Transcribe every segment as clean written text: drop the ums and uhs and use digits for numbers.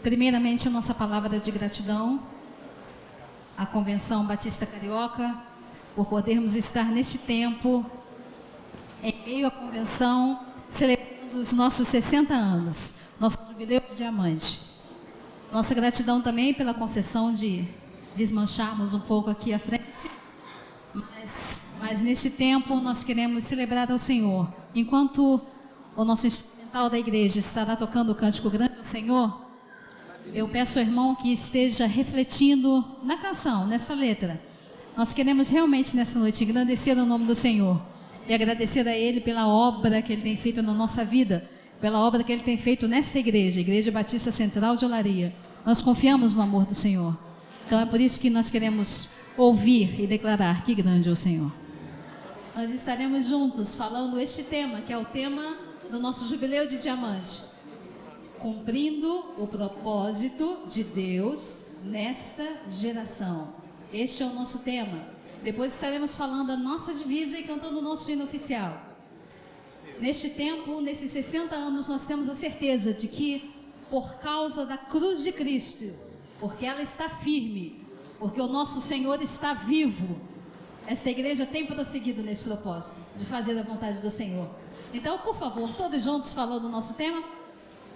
Primeiramente, a nossa palavra de gratidão à Convenção Batista Carioca, por podermos estar neste tempo, em meio à convenção, celebrando os nossos 60 anos, nosso jubileu de diamante. Nossa gratidão também pela concessão de desmancharmos um pouco aqui à frente, mas neste tempo nós queremos celebrar ao Senhor. Enquanto o nosso instrumental da igreja estará tocando o cântico grande ao Senhor, eu peço ao irmão que esteja refletindo na canção, nessa letra. Nós queremos realmente nessa noite engrandecer o nome do Senhor e agradecer a Ele pela obra que Ele tem feito na nossa vida, pela obra que Ele tem feito nesta igreja, Igreja Batista Central de Olaria. Nós confiamos no amor do Senhor. Então é por isso que nós queremos ouvir e declarar que grande é o Senhor. Nós estaremos juntos falando este tema, que é o tema do nosso jubileu de diamante. Cumprindo o propósito de Deus nesta geração. Este é o nosso tema. Depois estaremos falando a nossa divisa e cantando o nosso hino oficial. Neste tempo, nesses 60 anos, nós temos a certeza de que, por causa da cruz de Cristo, porque ela está firme, porque o nosso Senhor está vivo, esta igreja tem prosseguido nesse propósito de fazer a vontade do Senhor. Então, por favor, todos juntos falando o nosso tema.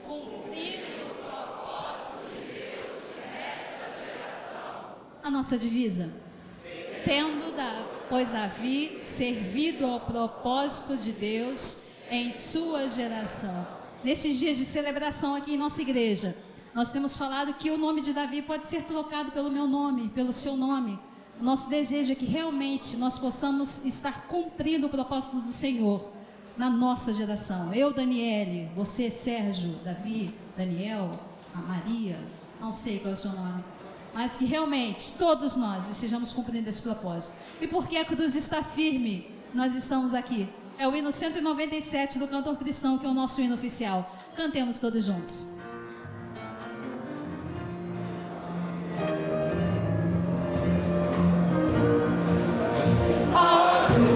Cumprindo o propósito de Deus nesta geração. A nossa divisa. Pois Davi, servido ao propósito de Deus em sua geração. Nestes dias de celebração aqui em nossa igreja, nós temos falado que o nome de Davi pode ser trocado pelo meu nome, pelo seu nome. Nosso desejo é que realmente nós possamos estar cumprindo o propósito do Senhor na nossa geração. Eu, Daniele, você, Sérgio, Davi, Daniel, a Maria, não sei qual é o seu nome, mas que realmente todos nós estejamos cumprindo esse propósito. E porque a cruz está firme, nós estamos aqui. É o hino 197 do Cantor Cristão, que é o nosso hino oficial. Cantemos todos juntos. Aleluia,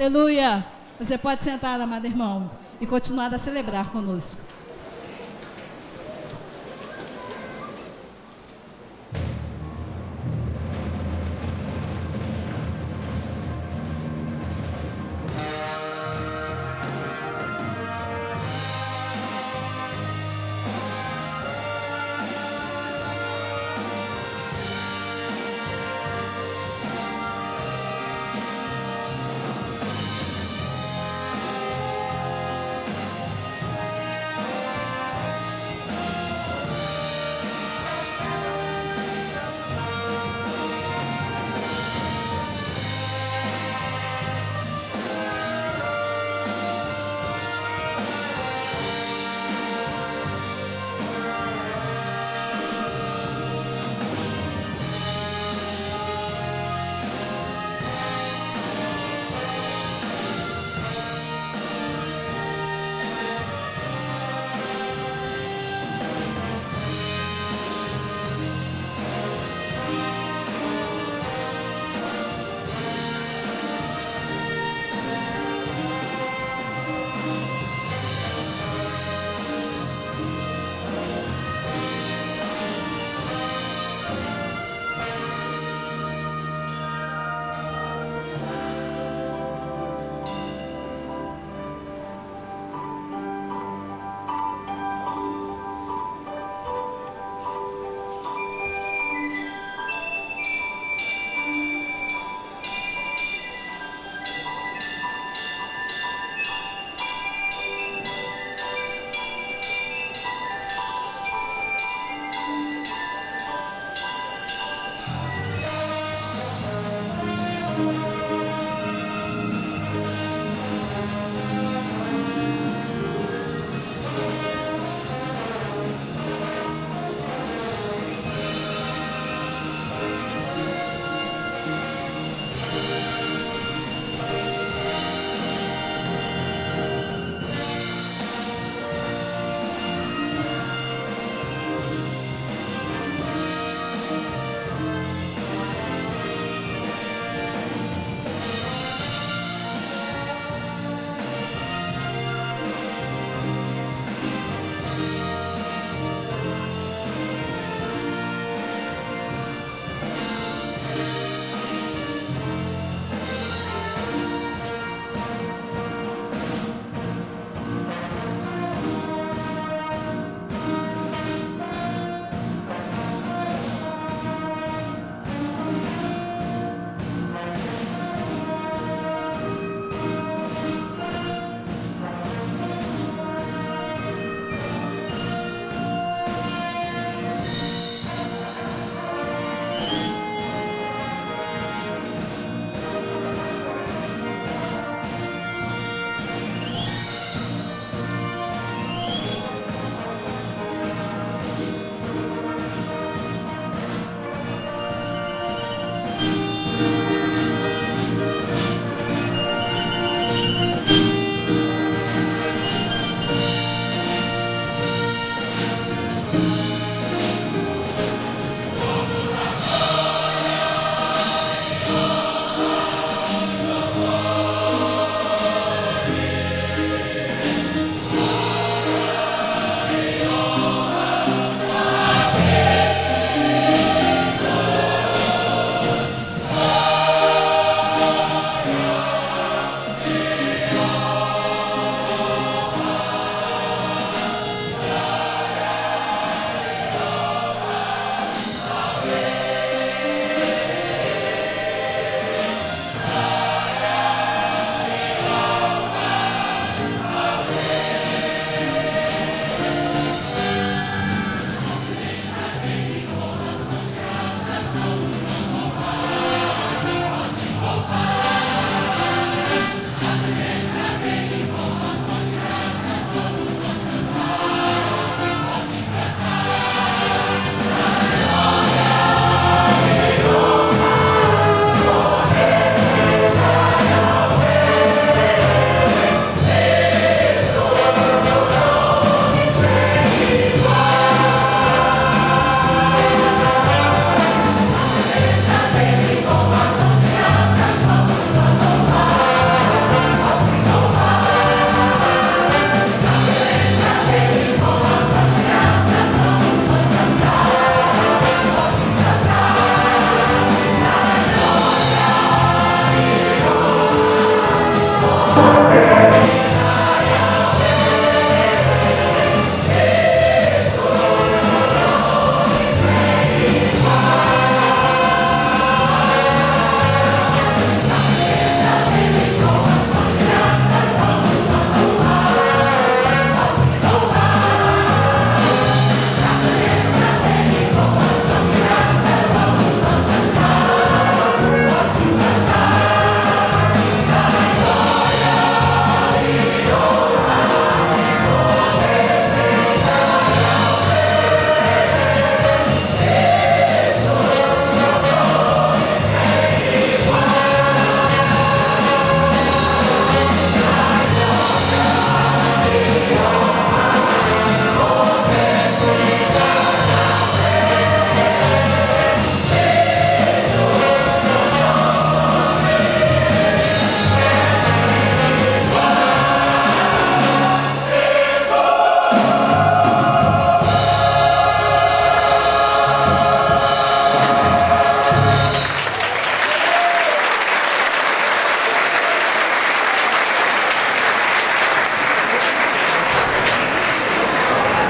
Aleluia. Você pode sentar, amado irmão, e continuar a celebrar conosco.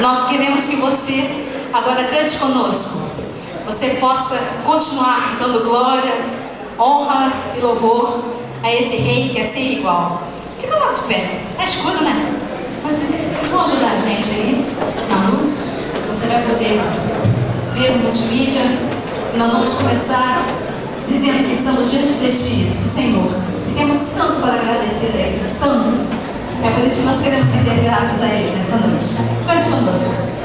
Nós queremos que você agora cante conosco. Você possa continuar dando glórias, honra e louvor a esse rei que é sem igual. Se coloca de pé. É escuro, né? Mas eles vão ajudar a gente aí na luz. Você vai poder ver no multimídia. E nós vamos começar dizendo que estamos diante deste do Senhor. E temos tanto para agradecer a Ele. Tanto. É por isso que nós queremos render graças a Ele nessa noite. Cante conosco.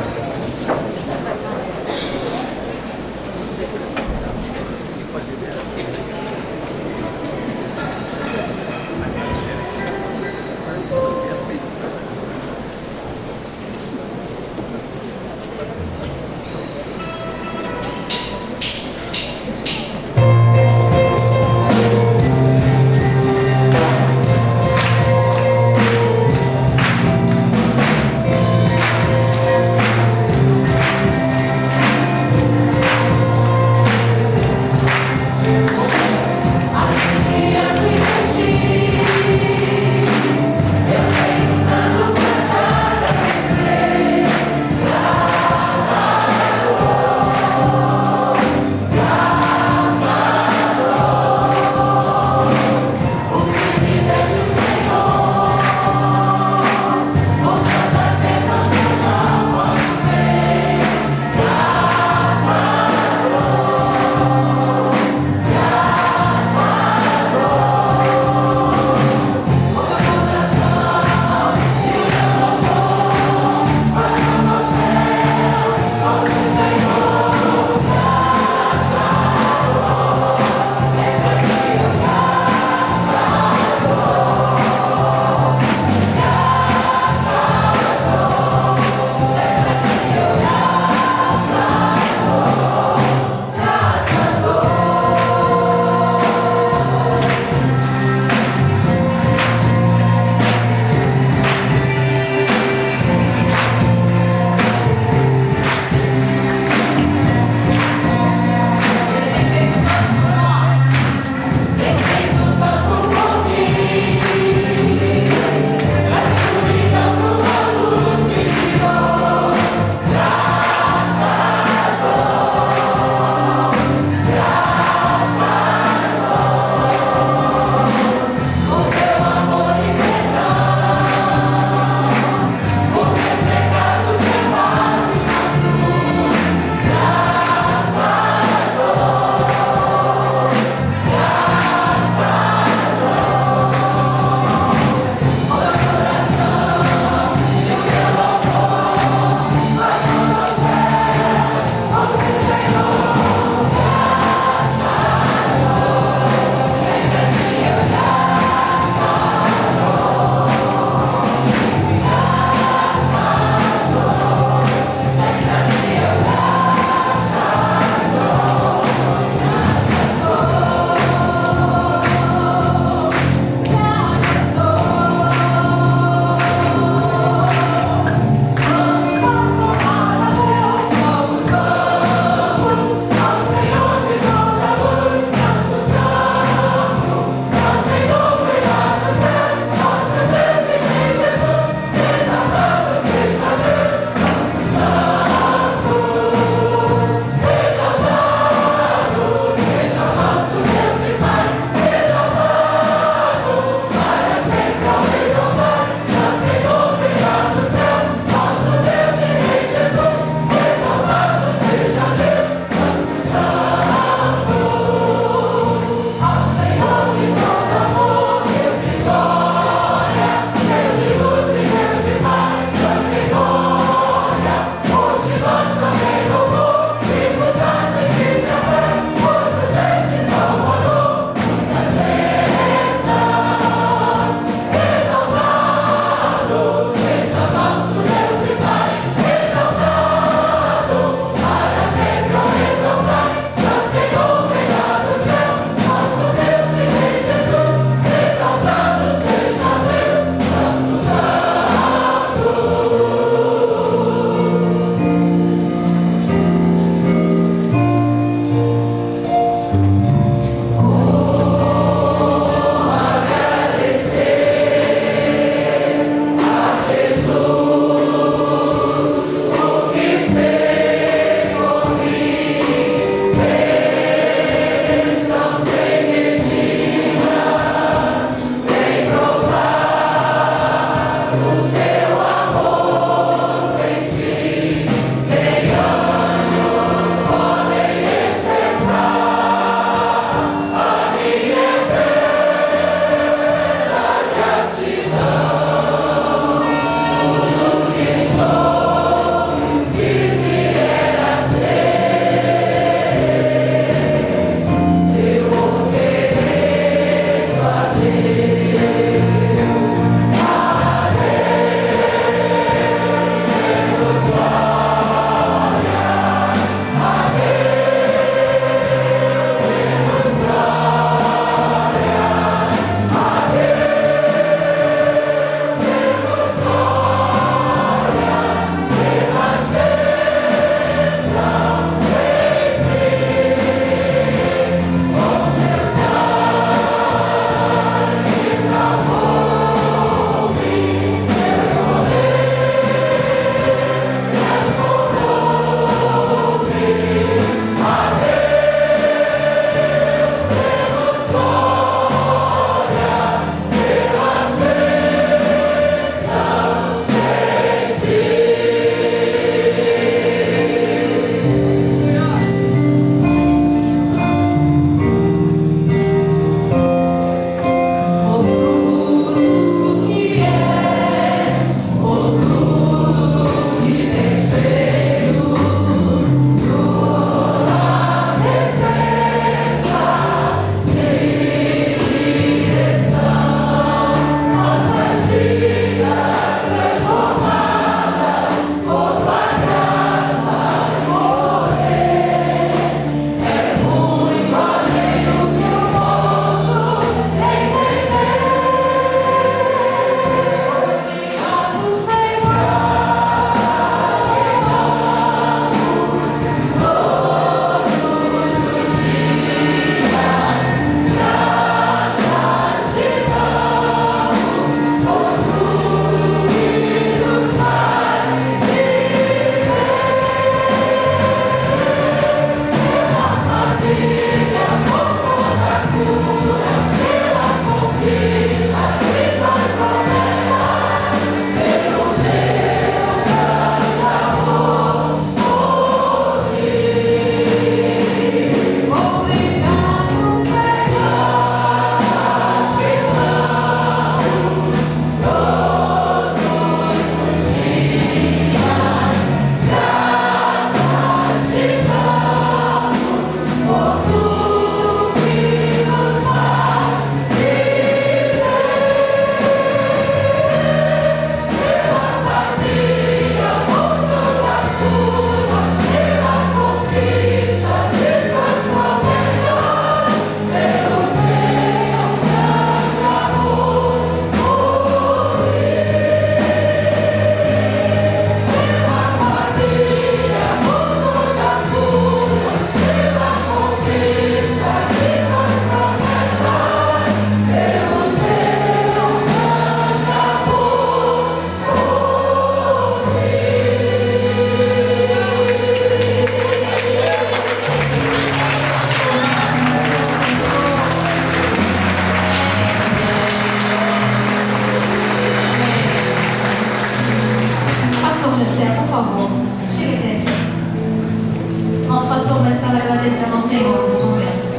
pastor Gessé, por favor, chega até aqui. Nosso pastor vai estar agradecendo ao Senhor nesse momento,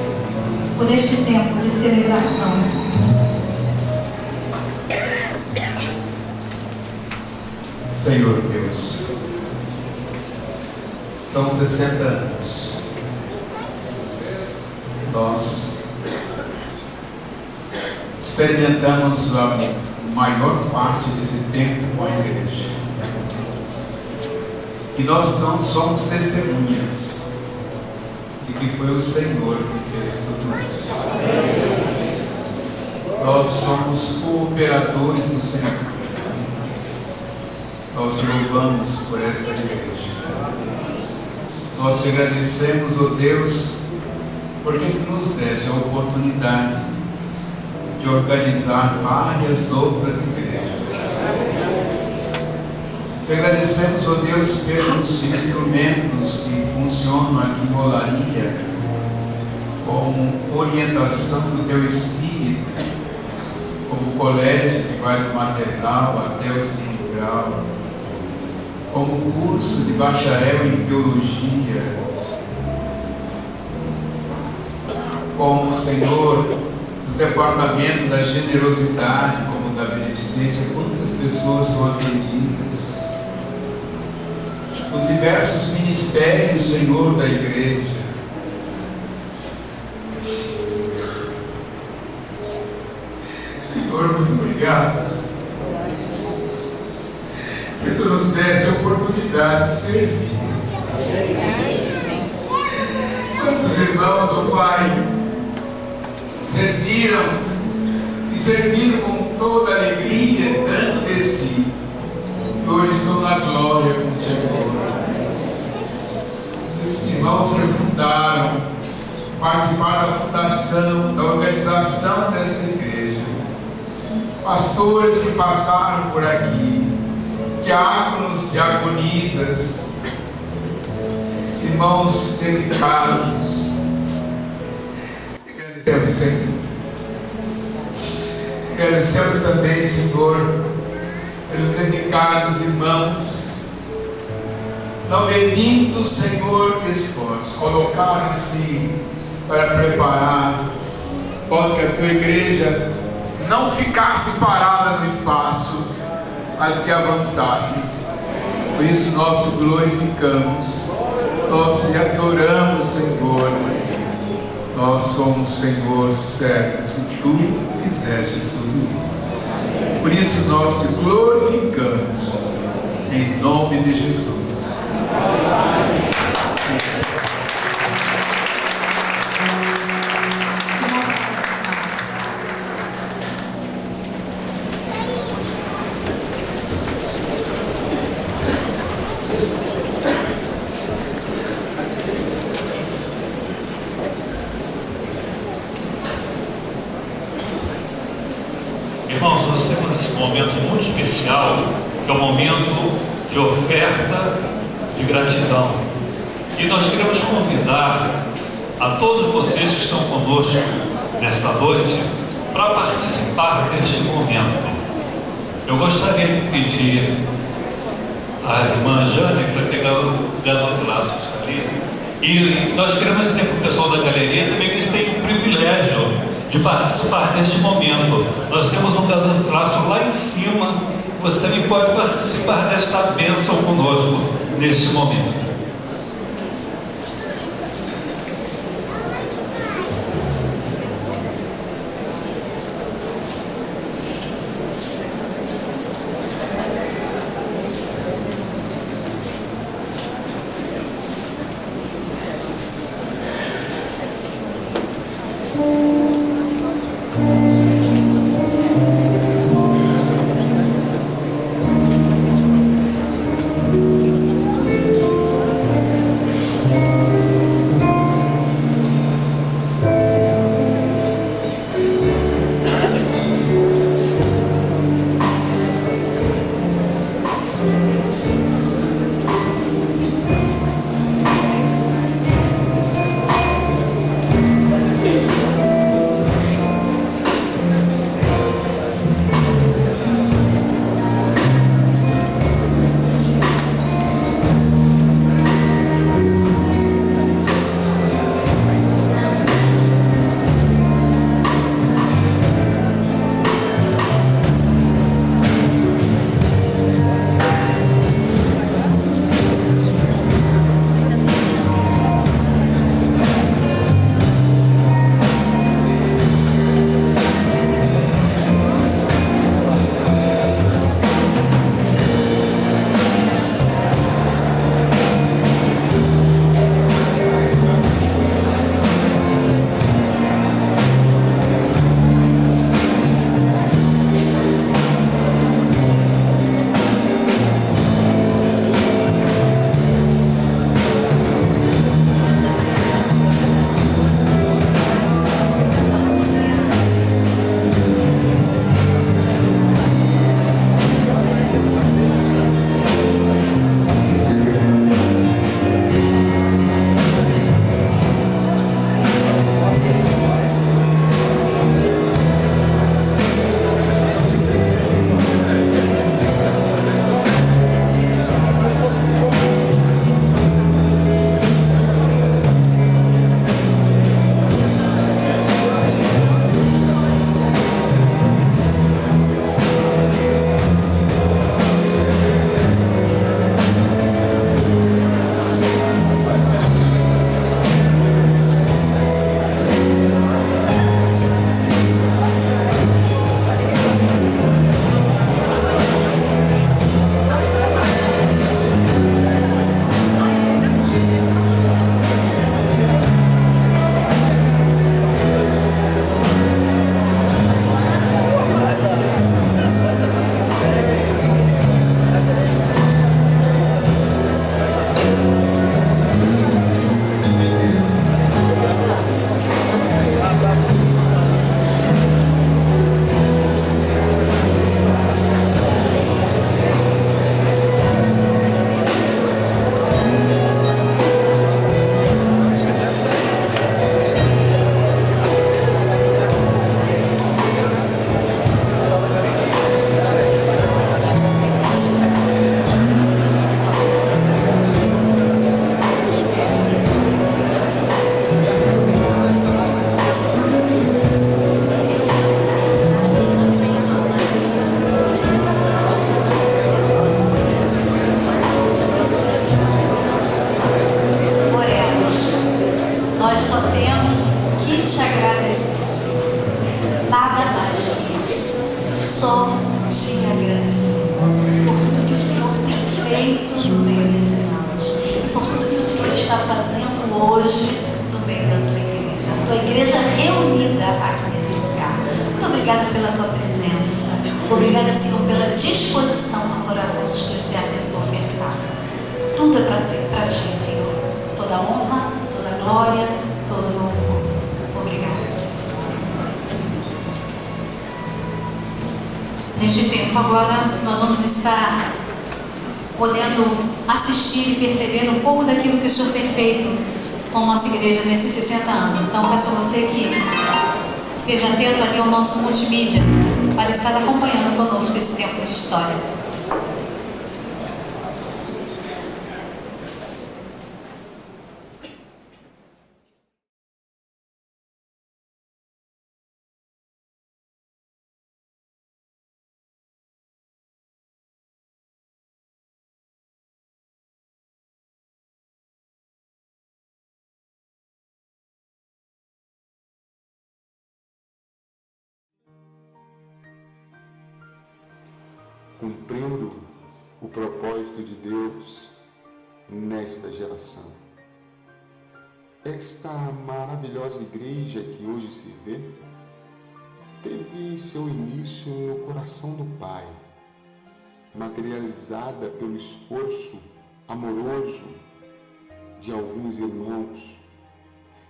por este tempo de celebração. Senhor Deus, são 60 anos. Nós experimentamos a maior parte desse tempo com a igreja. E nós não somos testemunhas de que foi o Senhor que fez tudo isso. Nós somos cooperadores do Senhor. Nós te louvamos por esta igreja. Nós te agradecemos, ó Deus, porque tu nos deste a oportunidade de organizar várias outras igrejas. Te agradecemos, ó Deus, pelos instrumentos que funcionam aqui em Olaria, com orientação do teu Espírito, como o colégio que vai do maternal até o segundo grau, como curso de bacharel em biologia, como, Senhor, os departamentos da generosidade, como da beneficência, quantas pessoas são atendidas, os diversos ministérios, Senhor, da igreja. Senhor, muito obrigado, porque tu nos deste a oportunidade de servir. Quantos irmãos, ó Pai, serviram e serviram com toda alegria, dando de si. Hoje estou na glória com o Senhor. Esses irmãos se fundaram, participaram da fundação, da organização desta igreja. Pastores que passaram por aqui, diáconos, diaconisas, irmãos dedicados. Agradecemos, Senhor. Agradecemos também, Senhor, pelos dedicados irmãos, não medindo, Senhor, esforço, colocaram-se para preparar, para que a tua igreja não ficasse parada no espaço, mas que avançasse. Por isso nós te glorificamos, nós te adoramos, Senhor. Nós somos, Senhor, servos e tu fizeste tudo isso. Por isso nós te glorificamos, em nome de Jesus. Irmãos, nós temos esse momento muito especial, que é o momento de oferta de gratidão. E nós queremos convidar a todos vocês que estão conosco nesta noite para participar deste momento. Eu gostaria de pedir à irmã Jane para pegar o gasofilaço que está ali. E nós queremos dizer para o pessoal da galeria também que eles têm o privilégio de participar deste momento. Nós temos um gasofilaço lá em cima, você também pode participar desta bênção conosco neste momento. feito no meio desses anos e por tudo que o Senhor está fazendo hoje no meio da tua igreja. A tua igreja reunida aqui nesse lugar. Muito obrigada pela tua presença. Obrigada, Senhor, pela disposição no coração dos teus servos em ofertar. Tudo é para ti, Senhor. Toda honra, toda glória, todo louvor. Obrigada, Senhor. Neste tempo agora, nós vamos estar podendo assistir e perceber um pouco daquilo que o Senhor tem feito com a nossa igreja nesses 60 anos. Então, peço a você que esteja atento ali ao nosso multimídia para estar acompanhando conosco esse tempo de história. Cumprindo o propósito de Deus nesta geração. Esta maravilhosa igreja que hoje se vê teve seu início no coração do Pai, materializada pelo esforço amoroso de alguns irmãos.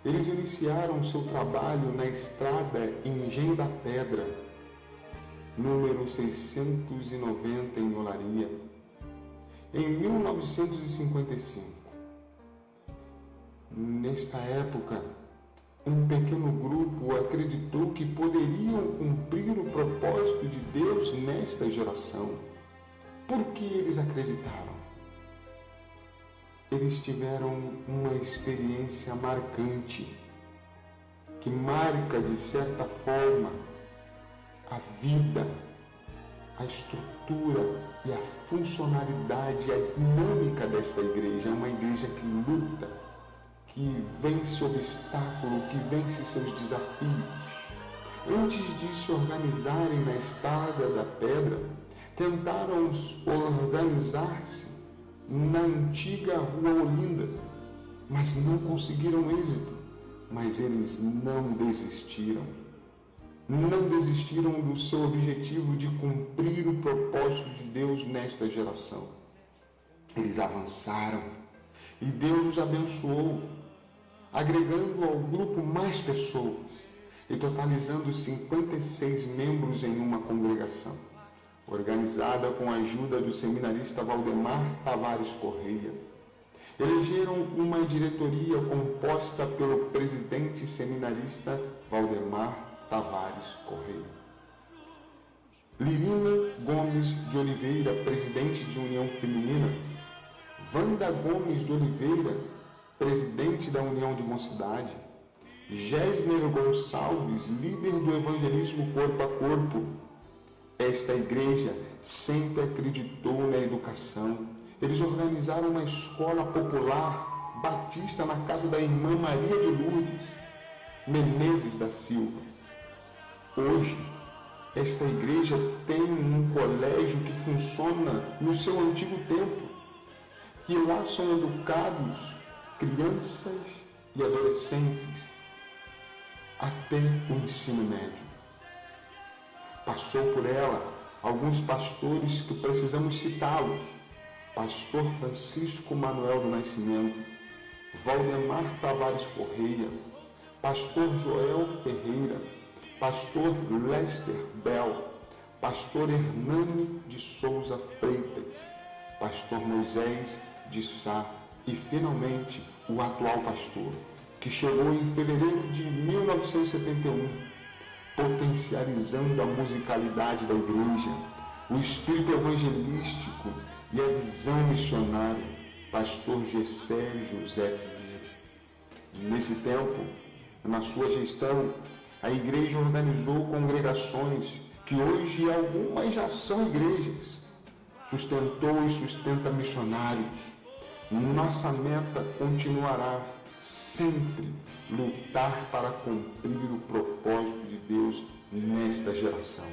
Eles iniciaram seu trabalho na estrada Engenho da Pedra, número 690 em Olaria, em 1955. Nesta época, um pequeno grupo acreditou que poderiam cumprir o propósito de Deus nesta geração. Por que eles acreditaram? Eles tiveram uma experiência marcante, que marca, de certa forma, a vida, a estrutura e a funcionalidade, a dinâmica desta igreja. É uma igreja que luta, que vence obstáculo, que vence seus desafios. Antes de se organizarem na Estrada da Pedra, tentaram organizar-se na antiga Rua Olinda, mas não conseguiram êxito. Mas eles não desistiram. Não desistiram do seu objetivo de cumprir o propósito de Deus nesta geração. Eles avançaram e Deus os abençoou, agregando ao grupo mais pessoas e totalizando 56 membros em uma congregação, organizada com a ajuda do seminarista Valdemar Tavares Correia. Elegeram uma diretoria composta pelo presidente seminarista Valdemar Tavares Correia. Lirina Gomes de Oliveira, presidente de União Feminina. Wanda Gomes de Oliveira, presidente da União de Mocidade. Gésner Gonçalves, líder do evangelismo corpo a corpo. Esta igreja sempre acreditou na educação. Eles organizaram uma escola popular batista na casa da irmã Maria de Lourdes Menezes da Silva. Hoje, esta igreja tem um colégio que funciona no seu antigo templo, que lá são educados crianças e adolescentes até o ensino médio. Passou por ela alguns pastores que precisamos citá-los: Pastor Francisco Manuel do Nascimento, Valdemar Tavares Correia, Pastor Joel Ferreira, Pastor Lester Bell, Pastor Hernani de Souza Freitas, Pastor Moisés de Sá e, finalmente, o atual pastor, que chegou em fevereiro de 1971, potencializando a musicalidade da igreja, o espírito evangelístico e a visão missionária, Pastor Gessé José Pinheiro. Nesse tempo, na sua gestão, a igreja organizou congregações que hoje algumas já são igrejas. Sustentou e sustenta missionários. Nossa meta continuará sempre lutar para cumprir o propósito de Deus nesta geração.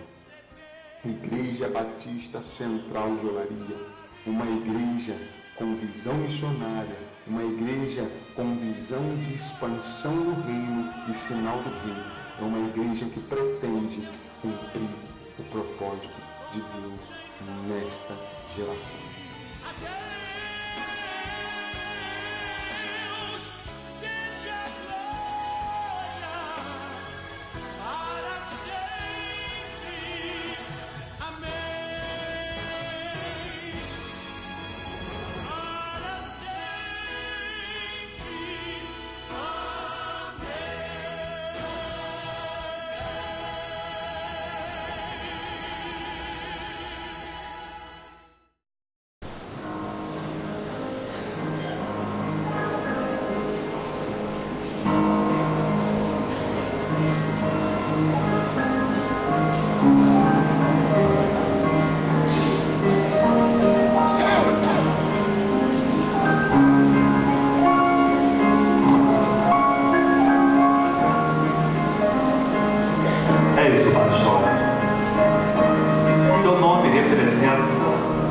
Igreja Batista Central de Olaria, uma igreja com visão missionária, uma igreja com visão de expansão do reino e sinal do reino. É uma igreja que pretende cumprir o propósito de Deus nesta geração.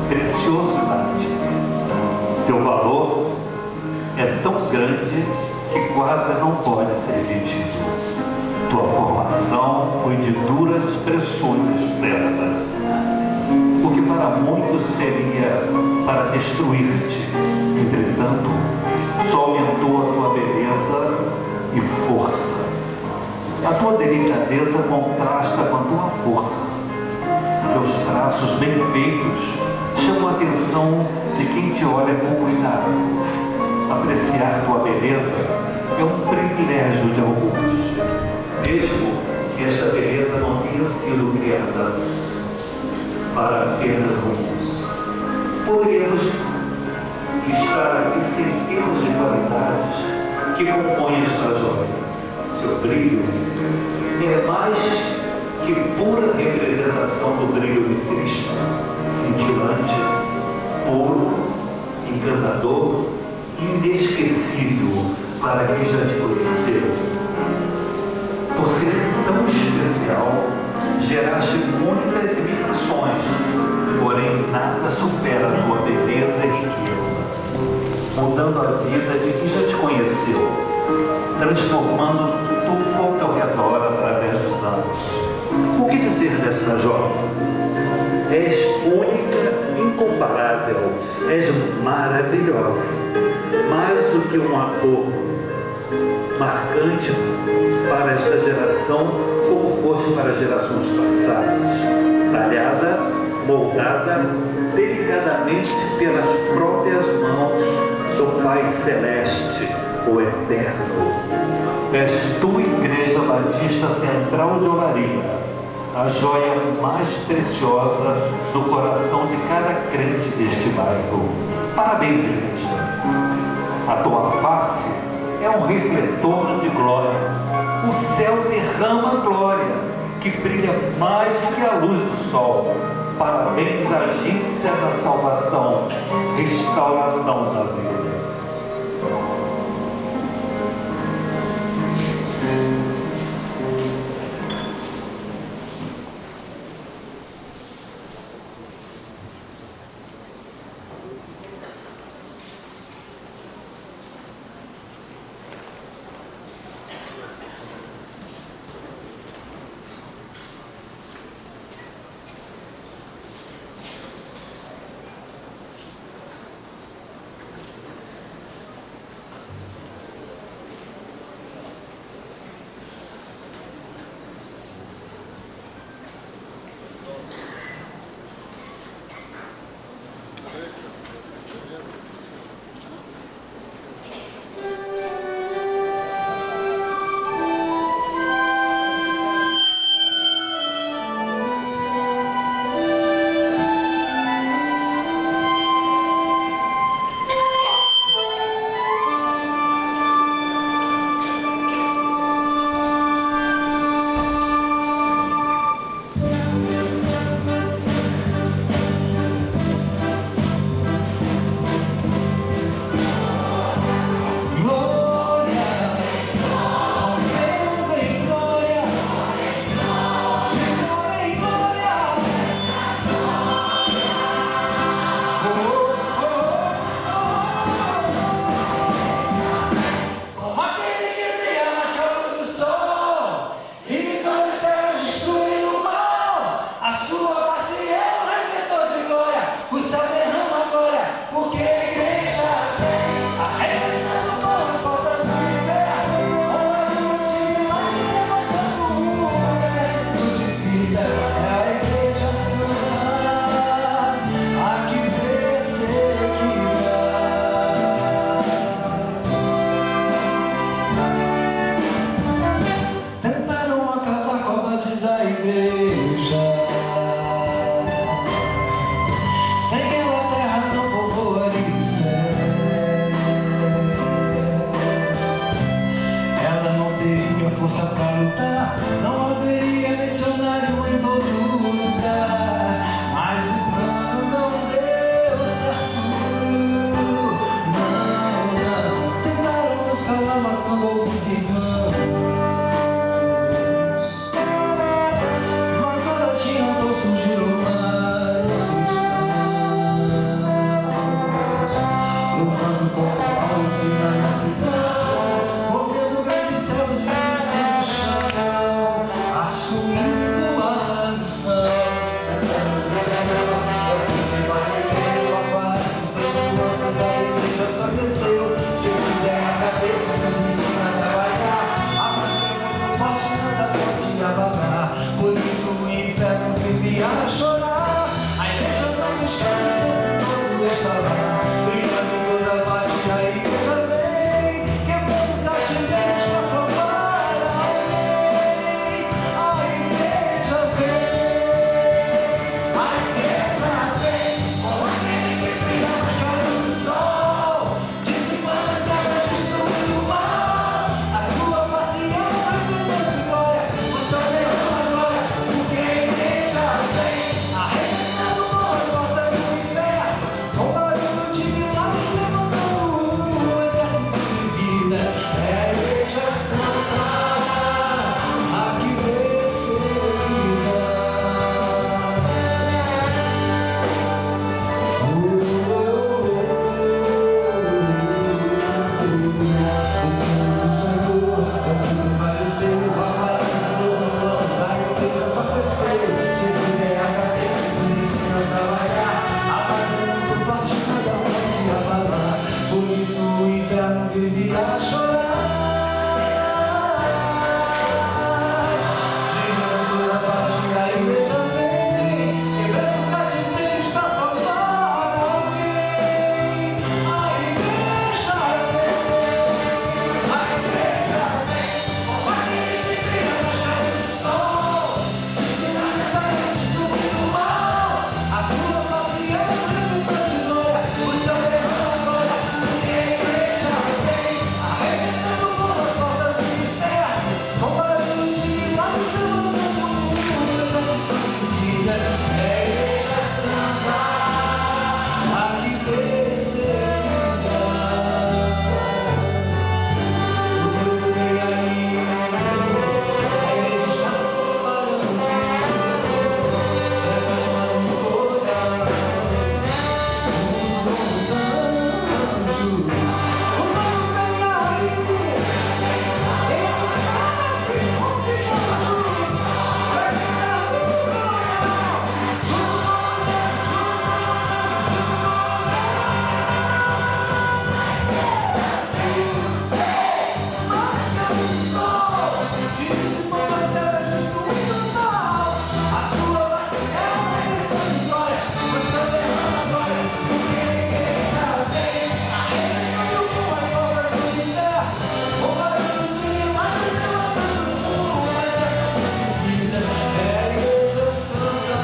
Preciosidade. Teu valor é tão grande que quase não pode ser medido. Tua formação foi de duras pressões externas, o que para muitos seria para destruir-te. Entretanto, só aumentou a tua beleza e força. A tua delicadeza contrasta com a tua força. Teus traços bem feitos chamam a atenção de quem te olha com cuidado. Apreciar tua beleza é um privilégio de alguns, mesmo que esta beleza não tenha sido criada para apenas alguns. Poderíamos listar aqui centenas de qualidades que compõem esta joia. Seu brilho é mais que pura representação do brilho de Cristo, cintilante, puro, encantador, inesquecível para quem já te conheceu. Por ser tão especial, geraste muitas imitações, porém nada supera a tua beleza e riqueza, mudando a vida de quem já te conheceu, transformando tudo ao teu redor através dos anos. O que dizer dessa jovem? És única, incomparável, és maravilhosa, mais do que um ator marcante para esta geração, como foste para gerações passadas, talhada, moldada delicadamente pelas próprias mãos do Pai Celeste, o Eterno. És tu, Igreja Batista Central de Olaria, a joia mais preciosa do coração de cada crente deste bairro. Parabéns, Igreja. A tua face é um refletor de glória. O céu derrama glória, que brilha mais que a luz do sol. Parabéns, agência da salvação, restauração da vida. devia chorar. Ligando a parte a igreja vem, quebrando cativeiro pra salvar alguém. A igreja vem, como aquele que brilha na chave do sol, desesperadamente do mal. A sua face é um brilho de glória, o seu derrama glória. E a igreja vem, arrebentando por as portas do inferno, com barulho de lábios levantando um exército de vida. É a igreja santa, aqui perseguida. O povo vem aí, a igreja está se preparando, preparando o coração. Juntos com os anjos, o povo vem aí, ele está te convidando, preparando o coração. Juntos com os mais caminho do sol, Jesus por mais terras do mal. A sua face é uma grita de glória, o seu derrama glória. Porque a igreja vem, arrebentando com as portas do inferno, com barulho de lábios levantando um exército de vidas. É a igreja santa.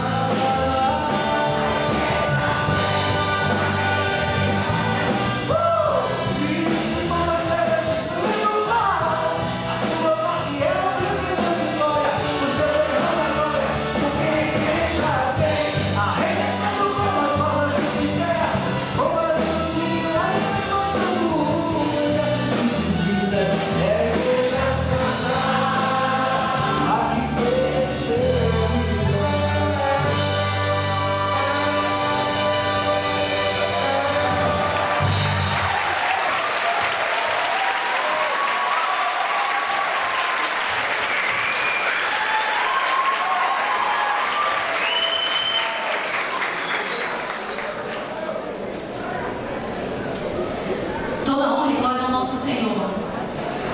Jesus por mais terras destruindo o mal. A sua face é uma grita de glória, o seu derrama glória. Porque a igreja vem, arrebentando com as portas do inferno, com barulho de lábios levantando um exército de vidas. É a igreja santa, aqui perseguida. Toda honra e glória ao nosso Senhor.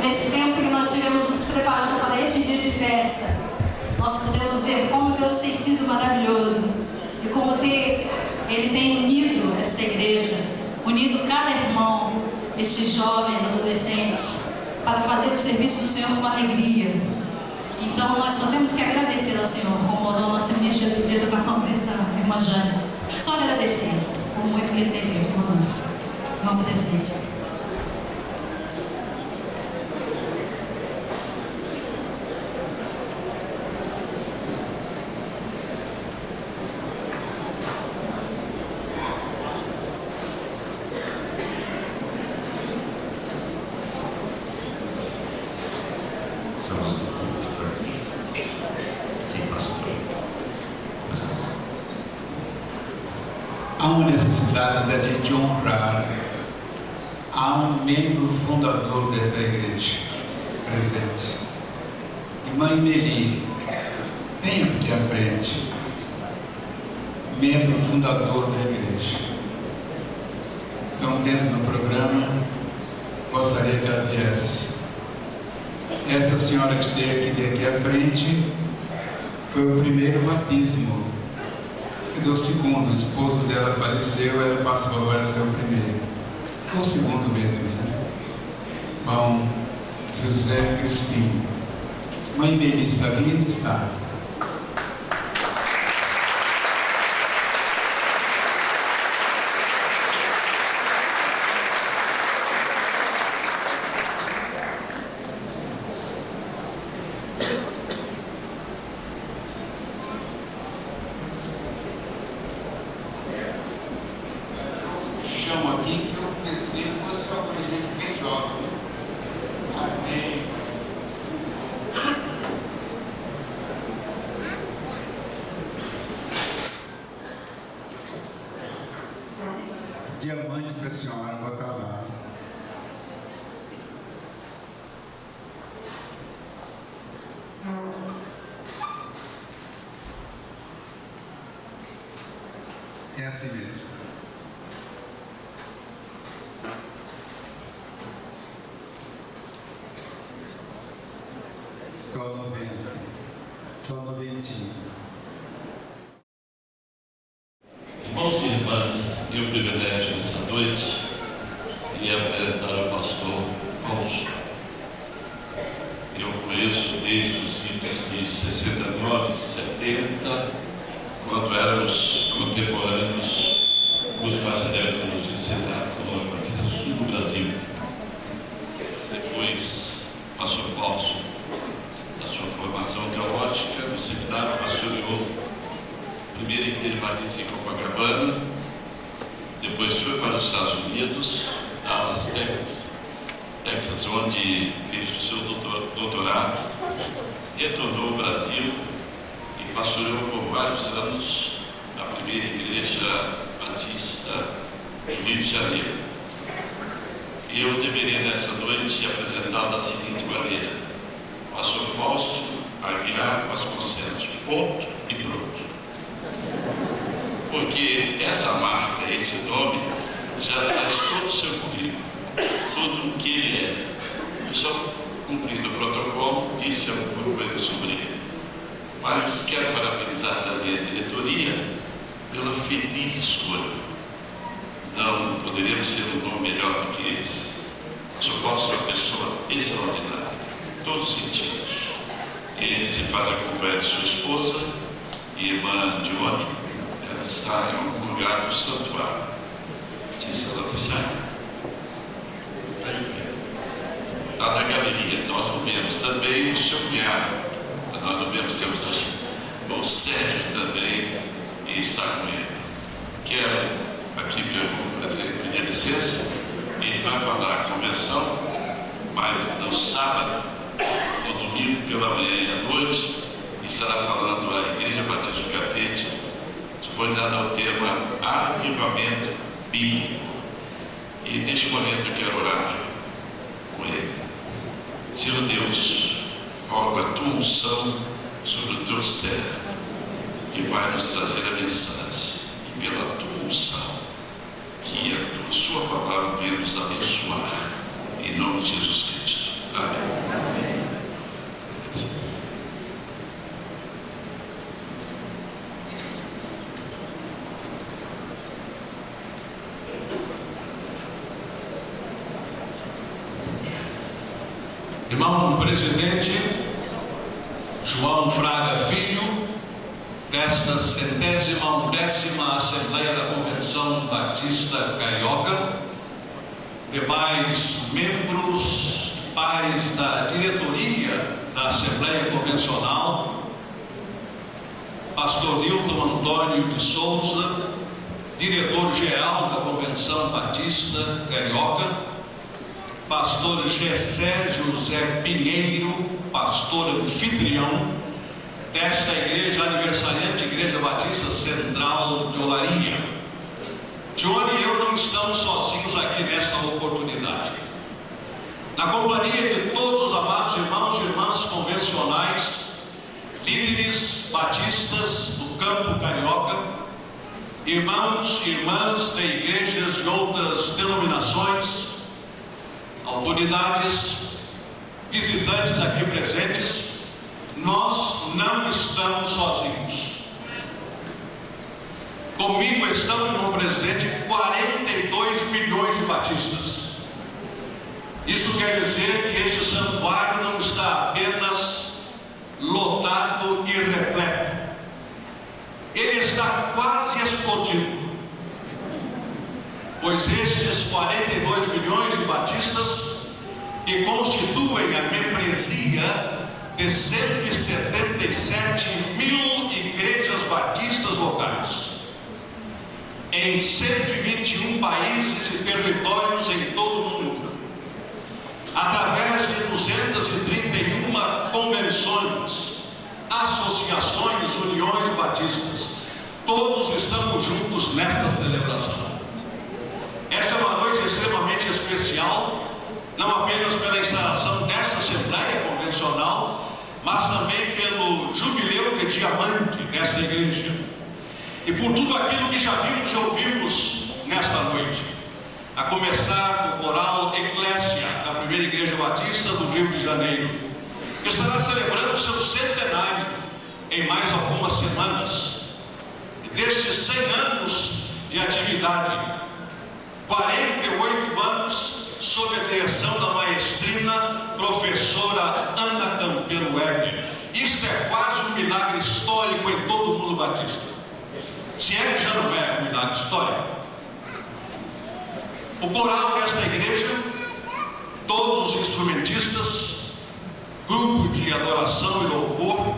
Neste tempo que nós estivemos nos preparando para este dia de festa, nós podemos ver como Deus tem sido maravilhoso e como Ele tem unido essa igreja, unido cada irmão, estes jovens, adolescentes, para fazer o serviço do Senhor com alegria. Então nós só temos que agradecer ao Senhor, como a nossa ministra de Educação Cristã, irmã Jane. Só agradecer por muito que Ele tem feito por nós. Irmão presidente. Estamos no culto. Sim, pastor. Há uma necessidade da gente honrar a um membro fundador desta igreja presente. Irmã Meli, venha aqui à frente. Membro fundador da igreja. Então, dentro do programa, gostaria que ela viesse. Esta senhora que esteve aqui à frente foi o primeiro batismo. O segundo, o esposo dela faleceu, ela passou agora a ser o primeiro. Ou o segundo mesmo, né? Irmão José Crispim. Mãe Meli está vindo? Está. Chamo aqui que eu pensei que fosse só para gente bem jovem. Amém. Diamante para a senhora, botar lá. É assim mesmo. Só 90. Só 90. Irmãos e irmãs, meu privilégio nessa noite é apresentar o pastor Fausto. Eu conheço desde os idos de 69, 70, quando éramos contemporâneos os mais adeptos de Senado do Batista Sul do Brasil. Depois, pastor Fausto, na sua formação teológica, no seminário, pastoreou a primeira igreja batista em Copacabana, depois foi para os Estados Unidos, Dallas, Texas, onde fez o seu doutorado, retornou ao Brasil e pastoreou por vários anos a primeira igreja batista do Rio de Janeiro. E eu deveria nessa noite apresentar da seguinte maneira: pastor Fausto Aguiar Vasconcelos, ponto e pronto. Porque essa marca, esse nome, já traz todo o seu currículo, tudo o que ele é. Eu só, cumprindo o protocolo, disse alguma coisa sobre ele. Mas quero parabenizar também a diretoria pela feliz escolha. Não poderíamos ser um nome melhor do que esse. Só posso ser uma pessoa extraordinária, em todos os sentidos. Ele se faz a companhia de sua esposa e irmã Dione. Ela está em algum lugar do santuário. Se ela está lá na galeria, nós não vemos também o seu cunhado. Nós não vemos o Sérgio também e está com ele. Quero aqui meu irmão presidente pedir licença. Ele vai falar a convenção, mas no sábado, no domingo pela manhã e à noite, estará falando a Igreja Batista do Catete, subordinada ao tema avivamento bíblico. E neste momento eu quero orar com ele. Senhor Deus, rogo a tua unção sobre o teu servo, que vai nos trazer a mensagem, e pela tua unção, que a sua palavra venha nos abençoar, em nome de Jesus Cristo. Amém. Irmão presidente João Fraga Filho, desta 110ª Assembleia da Convenção Batista Carioca, demais membros, pais da diretoria da Assembleia Convencional, pastor Nilton Antônio de Souza, diretor-geral da Convenção Batista Carioca, pastor Gessé José Pinheiro, pastor anfitrião desta igreja aniversariante, Igreja Batista Central de Olaria. Johnny e eu não estamos sozinhos aqui nesta oportunidade. Na companhia de todos os amados irmãos e irmãs convencionais, líderes batistas do campo carioca, irmãos e irmãs de igrejas de outras denominações, autoridades, visitantes aqui presentes, nós não estamos sozinhos. Comigo estão, irmão presidente, 42 milhões de batistas. Isso quer dizer que este santuário não está apenas lotado e repleto. Ele está quase explodindo. Pois estes 42 milhões de batistas, que constituem a membresia de 177 mil igrejas batistas locais, em 121 países e territórios em todo o mundo, através de 231 convenções, associações, uniões batistas, todos estamos juntos nesta celebração. Esta é uma noite extremamente especial, não apenas pela instalação desta Assembleia Convencional, mas também pelo jubileu de diamante desta igreja. E por tudo aquilo que já vimos e ouvimos nesta noite, a começar do coral Eclésia, da primeira Igreja Batista do Rio de Janeiro, que estará celebrando seu centenário em mais algumas semanas. E destes 100 anos de atividade, 48 anos sob a direção da maestrina professora Ana Campelo Egger. Isso é quase um milagre histórico em todo o mundo batista. Se é que já não é um milagre histórico. O coral desta igreja, todos os instrumentistas, grupo de adoração e louvor,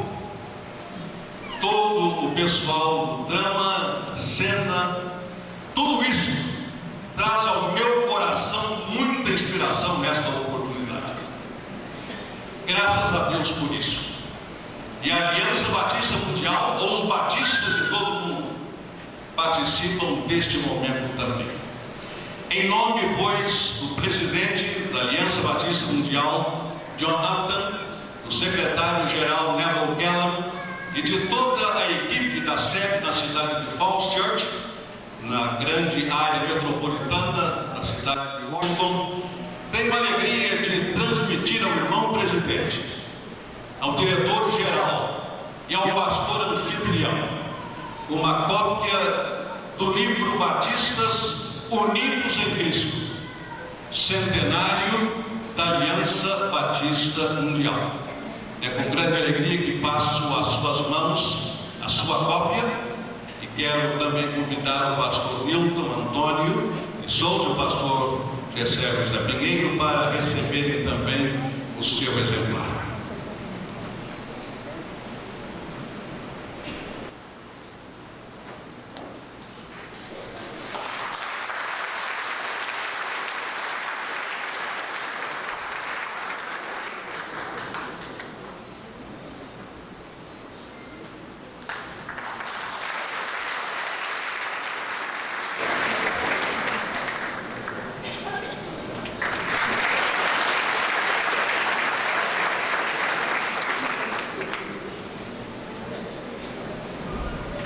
todo o pessoal do drama, da cena, tudo isso traz ao meu coração muita inspiração nesta oportunidade. Graças a Deus por isso. E a Aliança Batista Mundial, ou os batistas de todo o mundo, participam deste momento também. Em nome, pois, do presidente da Aliança Batista Mundial, John Upton, do secretário-geral Neville Gallam e de toda a equipe da sede na cidade de Falls Church, na grande área metropolitana da cidade de Washington, tenho a alegria de transmitir ao irmão presidente, ao diretor-geral e ao pastor anfitrião uma cópia do livro Batistas Unidos em Cristo, centenário da Aliança Batista Mundial. É com grande alegria que passo às suas mãos a sua cópia. Quero também convidar o pastor Milton Antônio de Souza, o pastor Reservas da Pinheiro, para receberem também o seu exemplar.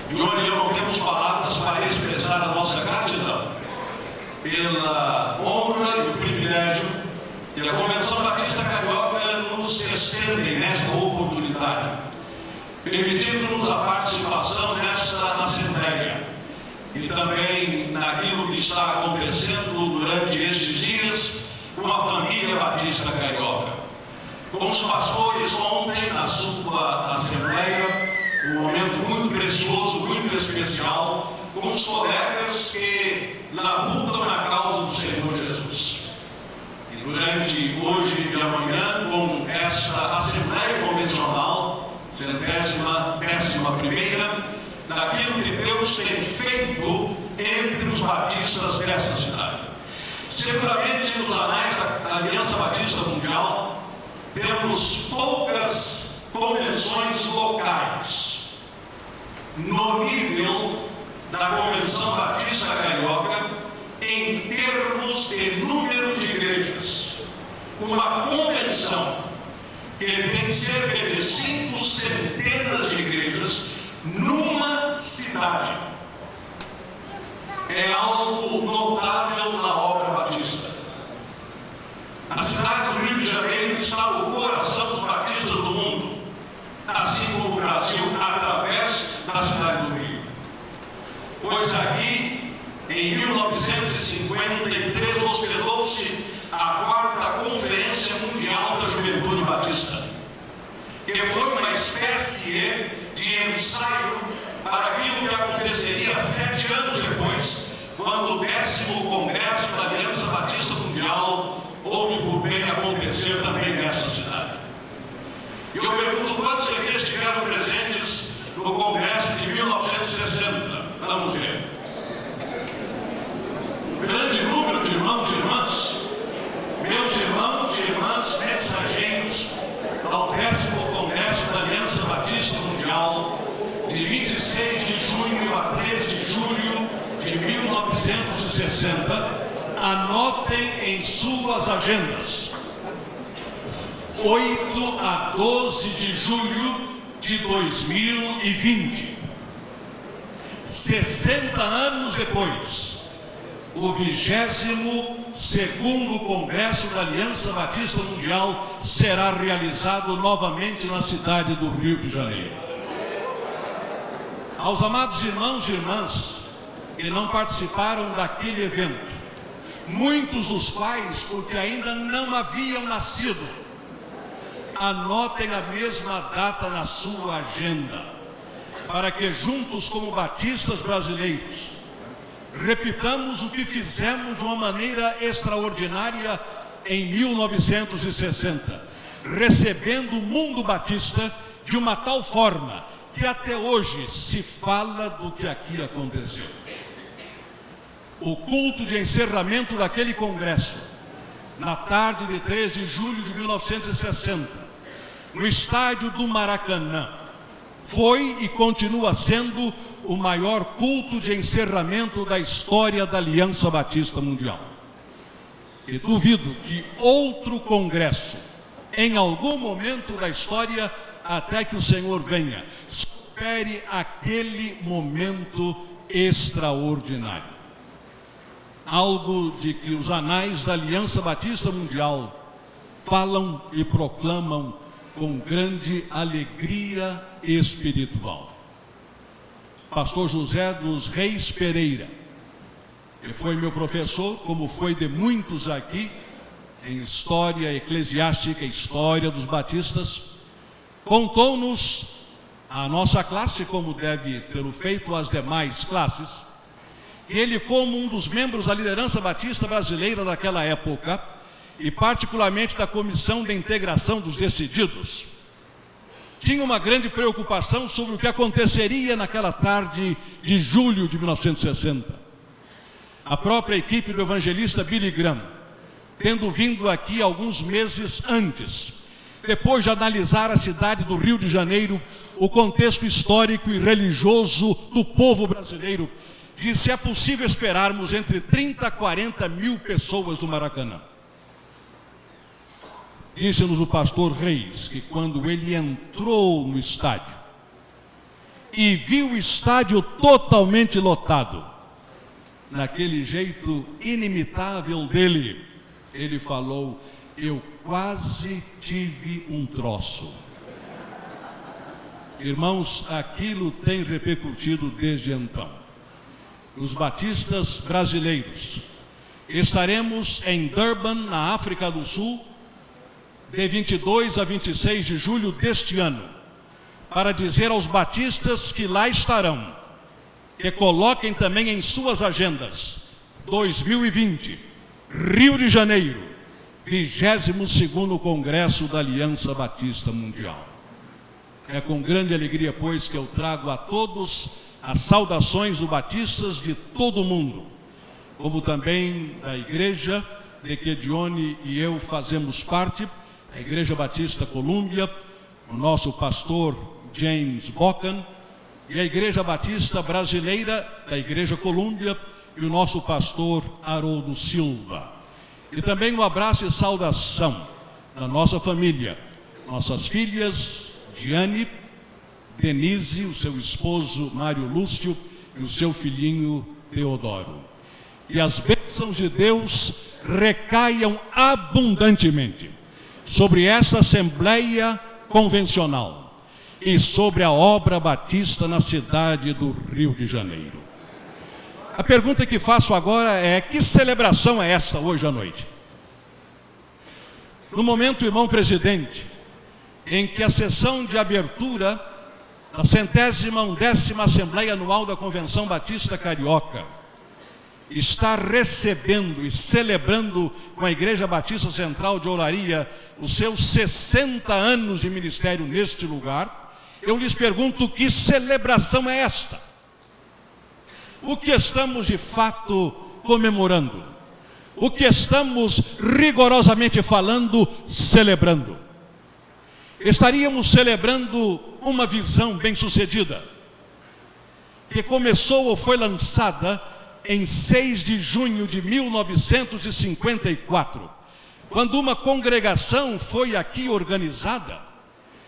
De onde eu não temos palavras para expressar a nossa gratidão pela honra e o privilégio que a Convenção Batista Carioca nos estende nesta oportunidade, permitindo-nos a participação nesta Assembleia e também naquilo que está acontecendo durante estes dias com a família Batista Carioca. Com os pastores ontem na sua Assembleia, um momento muito precioso, muito especial, com os colegas que lutam na causa do Senhor Jesus. E durante hoje e amanhã, com esta Assembleia Convencional, 111ª, daquilo que Deus tem feito entre os batistas desta cidade. Seguramente nos anais da Aliança Batista Mundial, temos poucas convenções locais no nível da Convenção Batista Carioca em termos de número de igrejas. Uma convenção que tem cerca de 5 centenas de igrejas numa cidade. É algo notável na obra batista. A cidade do Rio de Janeiro está no coração dos batistas do mundo, assim como o Brasil através da cidade do Rio. Pois aqui, em 1953, hospedou-se a 4ª Conferência Mundial da Juventude Batista, que foi uma espécie de ensaio para aquilo que aconteceria 7 anos depois, quando o 10º Congresso da Aliança Batista Mundial houve por bem acontecer também nesta cidade. E eu pergunto quantos aqui estiveram presentes no Congresso de 1960. Vamos ver. Grande número de irmãos e irmãs. Meus irmãos e irmãs mensageiros ao 10º Congresso da Aliança Batista Mundial, de 26 de junho a 3 de julho de 1960, anotem em suas agendas. 8 a 12 de julho de 2020. 60 anos depois, o 20º segundo Congresso da Aliança Batista Mundial será realizado novamente na cidade do Rio de Janeiro. Aos amados irmãos e irmãs que não participaram daquele evento, muitos dos quais, porque ainda não haviam nascido, anotem a mesma data na sua agenda, para que juntos como batistas brasileiros, repitamos o que fizemos de uma maneira extraordinária em 1960, recebendo o mundo batista de uma tal forma que até hoje se fala do que aqui aconteceu. O culto de encerramento daquele congresso, na tarde de 3 de julho de 1960, no estádio do Maracanã, foi e continua sendo o maior culto de encerramento da história da Aliança Batista Mundial. E duvido que outro congresso, em algum momento da história, até que o Senhor venha, supere aquele momento extraordinário. Algo de que os anais da Aliança Batista Mundial falam e proclamam com grande alegria espiritual. Pastor José dos Reis Pereira, que foi meu professor, como foi de muitos aqui, em história eclesiástica, história dos batistas, contou-nos, a nossa classe, como deve ter feito as demais classes, ele, como um dos membros da liderança batista brasileira daquela época, e particularmente da Comissão de Integração dos Decididos, tinha uma grande preocupação sobre o que aconteceria naquela tarde de julho de 1960. A própria equipe do evangelista Billy Graham, tendo vindo aqui alguns meses antes, depois de analisar a cidade do Rio de Janeiro, o contexto histórico e religioso do povo brasileiro, disse: é possível esperarmos entre 30 a 40 mil pessoas no Maracanã. Disse-nos o pastor Reis que quando ele entrou no estádio e viu o estádio totalmente lotado, naquele jeito inimitável dele, ele falou: eu quase tive um troço. Irmãos, aquilo tem repercutido desde então. Os batistas brasileiros estaremos em Durban, na África do Sul, de 22 a 26 de julho deste ano, para dizer aos batistas que lá estarão, que coloquem também em suas agendas, 2020, Rio de Janeiro, 22º Congresso da Aliança Batista Mundial. É com grande alegria, pois, que eu trago a todos as saudações dos batistas de todo o mundo, como também da igreja de que Dione e eu fazemos parte, a Igreja Batista Colômbia, o nosso pastor James Bocan, e a Igreja Batista Brasileira da Igreja Colômbia e o nosso pastor Haroldo Silva. E também um abraço e saudação da nossa família, nossas filhas Giane, Denise, o seu esposo Mário Lúcio e o seu filhinho Teodoro. E as bênçãos de Deus recaiam abundantemente sobre esta Assembleia Convencional e sobre a obra batista na cidade do Rio de Janeiro. A pergunta que faço agora é: que celebração é esta hoje à noite? No momento, irmão presidente, em que a sessão de abertura da 110ª Assembleia Anual da Convenção Batista Carioca está recebendo e celebrando com a Igreja Batista Central de Olaria os seus 60 anos de ministério neste lugar, eu lhes pergunto: que celebração é esta? O que estamos de fato comemorando? O que estamos rigorosamente falando, celebrando? Estaríamos celebrando uma visão bem-sucedida, que começou ou foi lançada em 6 de junho de 1954, quando uma congregação foi aqui organizada,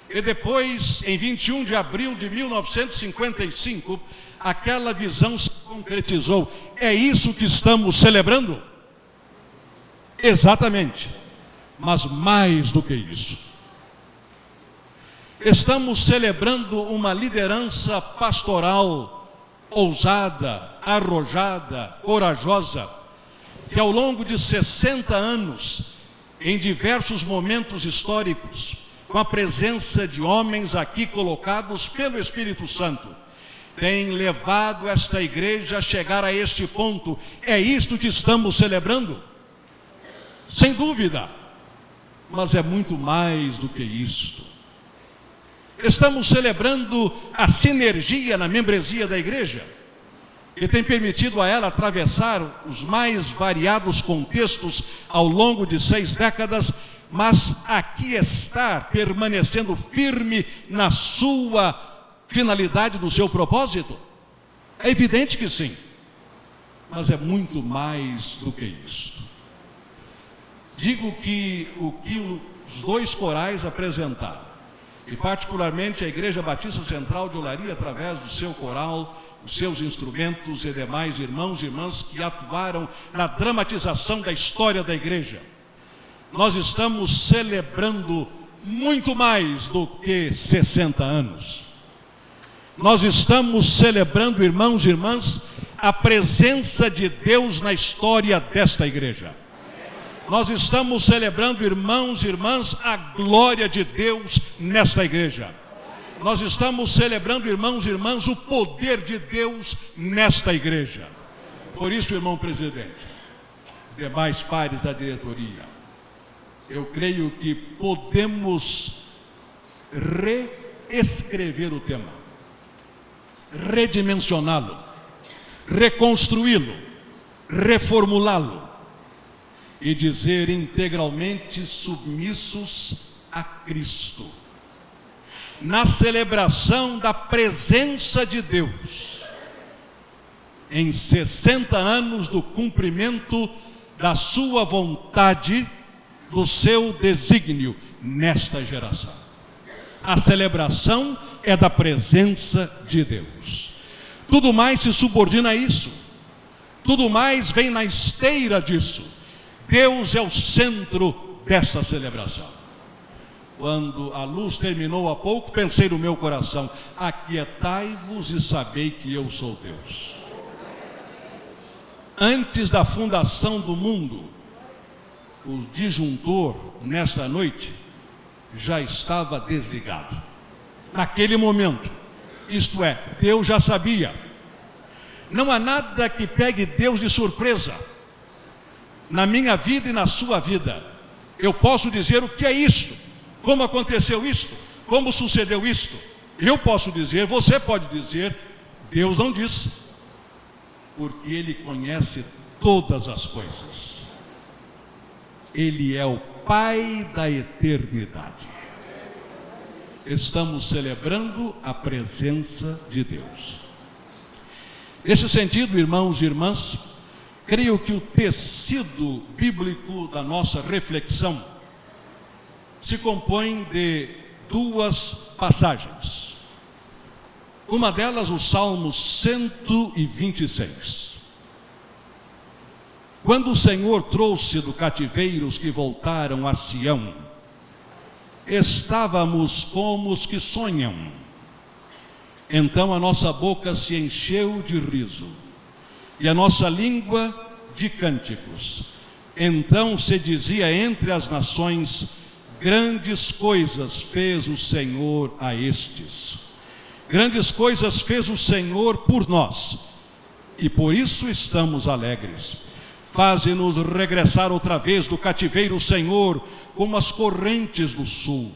e depois, em 21 de abril de 1955, aquela visão se concretizou. É isso que estamos celebrando? Exatamente. Mas mais do que isso. Estamos celebrando uma liderança pastoral ousada, arrojada, corajosa, que ao longo de 60 anos, em diversos momentos históricos, com a presença de homens aqui colocados pelo Espírito Santo, tem levado esta igreja a chegar a este ponto. É isto que estamos celebrando? Sem dúvida, mas é muito mais do que isto. Estamos celebrando a sinergia na membresia da igreja, que tem permitido a ela atravessar os mais variados contextos ao longo de 6 décadas, mas aqui estar permanecendo firme na sua finalidade, do seu propósito? É evidente que sim, mas é muito mais do que isto. Digo que o que os 2 corais apresentaram, e particularmente a Igreja Batista Central de Olaria, através do seu coral, os seus instrumentos e demais irmãos e irmãs que atuaram na dramatização da história da igreja, nós estamos celebrando muito mais do que 60 anos. Nós estamos celebrando, irmãos e irmãs, a presença de Deus na história desta igreja. Nós estamos celebrando, irmãos e irmãs, a glória de Deus nesta igreja. Nós estamos celebrando, irmãos e irmãs, o poder de Deus nesta igreja. Por isso, irmão presidente, demais pares da diretoria, eu creio que podemos reescrever o tema, redimensioná-lo, reconstruí-lo, reformulá-lo e dizer integralmente submissos a Cristo, na celebração da presença de Deus, em 60 anos do cumprimento da sua vontade, do seu desígnio nesta geração. A celebração é da presença de Deus. Tudo mais se subordina a isso. Tudo mais vem na esteira disso. Deus é o centro desta celebração. Quando a luz terminou há pouco, pensei no meu coração: aquietai-vos e sabei que eu sou Deus. Antes da fundação do mundo, o disjuntor, nesta noite, já estava desligado. Naquele momento, isto é, Deus já sabia. Não há nada que pegue Deus de surpresa. Na minha vida e na sua vida, eu posso dizer o que é isto, como aconteceu isto, como sucedeu isto. Eu posso dizer, você pode dizer, Deus não disse, porque Ele conhece todas as coisas. Ele é o Pai da eternidade. Estamos celebrando a presença de Deus. Nesse sentido, irmãos e irmãs, creio que o tecido bíblico da nossa reflexão se compõe de 2 passagens. Uma delas, o Salmo 126. Quando o Senhor trouxe do cativeiro os que voltaram a Sião, estávamos como os que sonham. Então a nossa boca se encheu de riso, e a nossa língua de cânticos. Então se dizia entre as nações: grandes coisas fez o Senhor a estes. Grandes coisas fez o Senhor por nós, e por isso estamos alegres. Faze-nos regressar outra vez do cativeiro, Senhor, como as correntes do sul.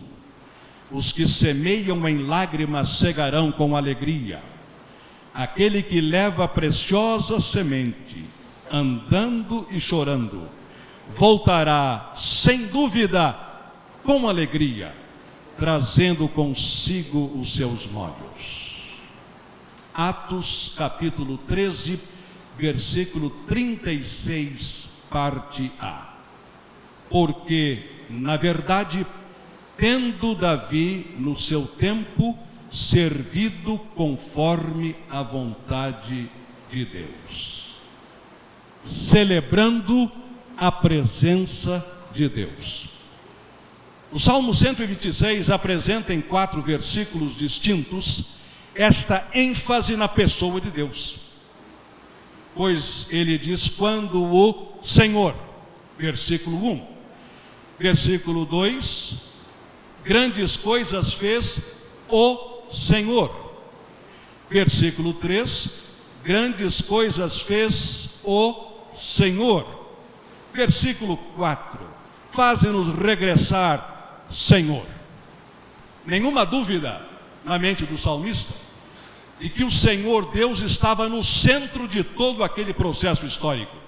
Os que semeiam em lágrimas cegarão com alegria. Aquele que leva a preciosa semente, andando e chorando, voltará sem dúvida com alegria, trazendo consigo os seus molhos. Atos capítulo 13, versículo 36, parte A. Porque, na verdade, tendo Davi no seu tempo servido conforme a vontade de Deus, celebrando a presença de Deus. O Salmo 126 apresenta em 4 versículos distintos esta ênfase na pessoa de Deus. Pois ele diz: quando o Senhor, versículo 1. Versículo 2, grandes coisas fez o Senhor. Versículo 3, grandes coisas fez o Senhor. Versículo 4, faz-nos regressar, Senhor. Nenhuma dúvida na mente do salmista de que o Senhor Deus estava no centro de todo aquele processo histórico.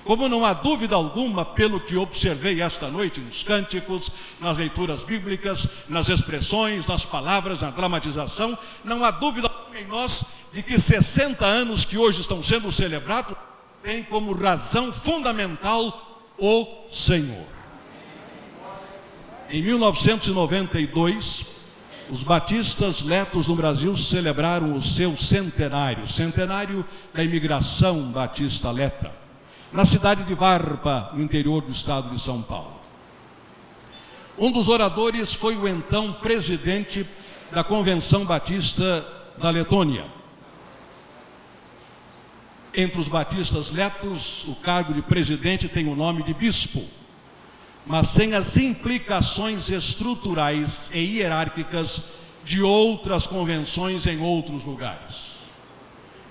Como não há dúvida alguma, pelo que observei esta noite nos cânticos, nas leituras bíblicas, nas expressões, nas palavras, na dramatização, não há dúvida alguma em nós de que 60 anos que hoje estão sendo celebrados têm como razão fundamental o Senhor. Em 1992, os batistas letos no Brasil celebraram o seu centenário da imigração batista leta, na cidade de Varpa, no interior do estado de São Paulo. Um dos oradores foi o então presidente da Convenção Batista da Letônia. Entre os batistas letos, o cargo de presidente tem o nome de bispo, mas sem as implicações estruturais e hierárquicas de outras convenções em outros lugares.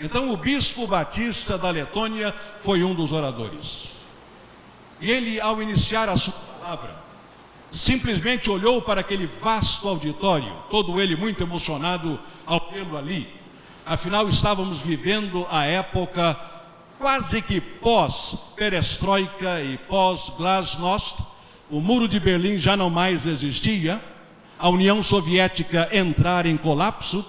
Então o bispo batista da Letônia foi um dos oradores. E ele, ao iniciar a sua palavra, simplesmente olhou para aquele vasto auditório, todo ele muito emocionado ao vê-lo ali. Afinal, estávamos vivendo a época quase que pós-perestroika e pós-glasnost. O muro de Berlim já não mais existia, a União Soviética entrar em colapso,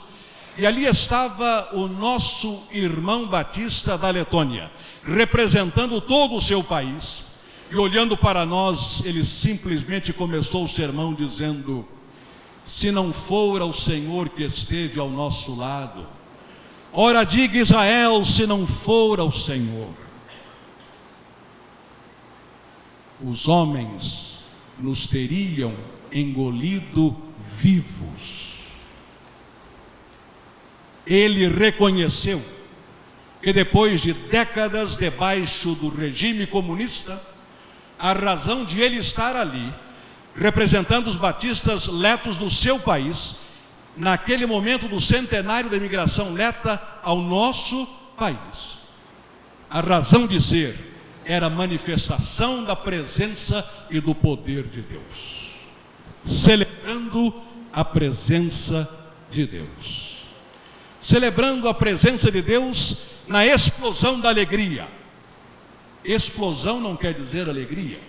e ali estava o nosso irmão batista da Letônia, representando todo o seu país, e olhando para nós, ele simplesmente começou o sermão dizendo: se não fora o Senhor que esteve ao nosso lado, ora diga Israel, se não fora o Senhor, os homens nos teriam engolido vivos. Ele reconheceu que depois de décadas debaixo do regime comunista, a razão de ele estar ali, representando os batistas letos do seu país, naquele momento do centenário da imigração leta ao nosso país, a razão de ser era a manifestação da presença e do poder de Deus, celebrando a presença de Deus, celebrando a presença de Deus na explosão da alegria. Explosão não quer dizer alegria,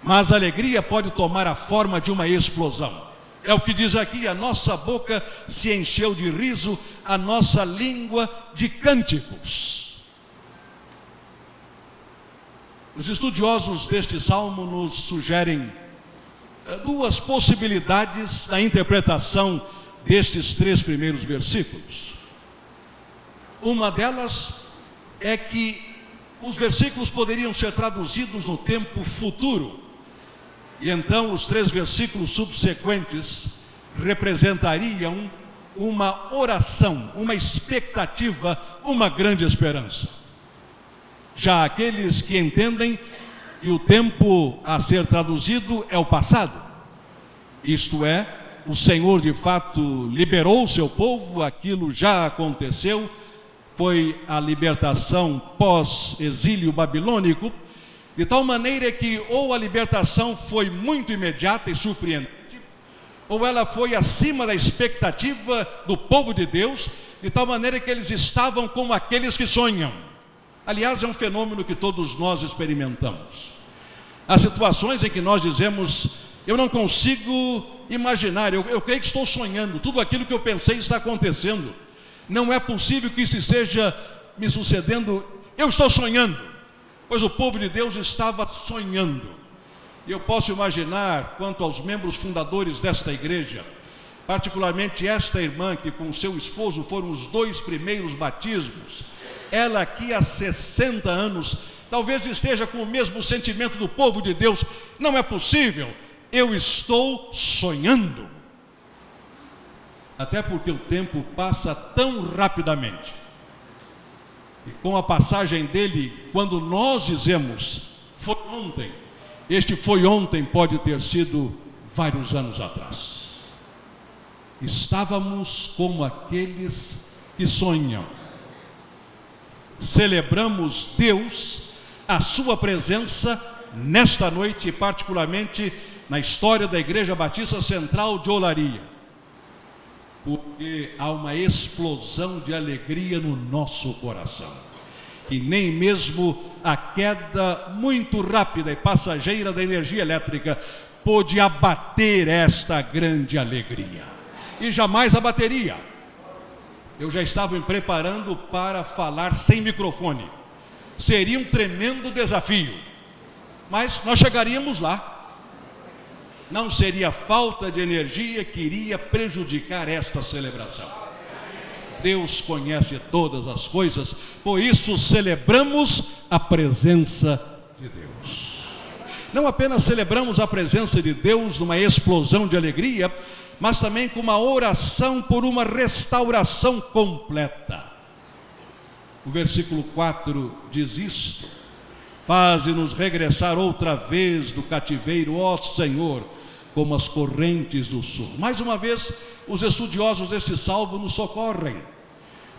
mas alegria pode tomar a forma de uma explosão. É o que diz aqui: a nossa boca se encheu de riso, a nossa língua de cânticos. Os estudiosos deste salmo nos sugerem duas possibilidades na interpretação destes 3 primeiros versículos. Uma delas é que os versículos poderiam ser traduzidos no tempo futuro, e então os 3 versículos subsequentes representariam uma oração, uma expectativa, uma grande esperança. Já aqueles que entendem que o tempo a ser traduzido é o passado, isto é, o Senhor de fato liberou o seu povo, aquilo já aconteceu, foi a libertação pós-exílio babilônico, de tal maneira que ou a libertação foi muito imediata e surpreendente, ou ela foi acima da expectativa do povo de Deus, de tal maneira que eles estavam como aqueles que sonham. Aliás, é um fenômeno que todos nós experimentamos. Há situações em que nós dizemos: eu não consigo imaginar, eu creio que estou sonhando, tudo aquilo que eu pensei está acontecendo. Não é possível que isso esteja me sucedendo, eu estou sonhando. Pois o povo de Deus estava sonhando. E eu posso imaginar, quanto aos membros fundadores desta igreja, particularmente esta irmã que com seu esposo foram os 2 primeiros batismos, ela aqui há 60 anos talvez esteja com o mesmo sentimento do povo de Deus. Não é possível, eu estou sonhando. Até porque o tempo passa tão rapidamente. E com a passagem dele, quando nós dizemos, foi ontem, este foi ontem pode ter sido vários anos atrás. Estávamos como aqueles que sonham. Celebramos Deus, a sua presença nesta noite, particularmente na história da Igreja Batista Central de Olaria, porque há uma explosão de alegria no nosso coração, e nem mesmo a queda muito rápida e passageira da energia elétrica pôde abater esta grande alegria, e jamais abateria. Eu já estava me preparando para falar sem microfone. Seria um tremendo desafio, mas nós chegaríamos lá. Não seria falta de energia que iria prejudicar esta celebração. Deus conhece todas as coisas, por isso celebramos a presença de Deus. Não apenas celebramos a presença de Deus numa explosão de alegria, mas também com uma oração por uma restauração completa. O versículo 4 diz isto: faze-nos regressar outra vez do cativeiro, ó Senhor, como as correntes do sul. Mais uma vez, os estudiosos deste salmo nos socorrem.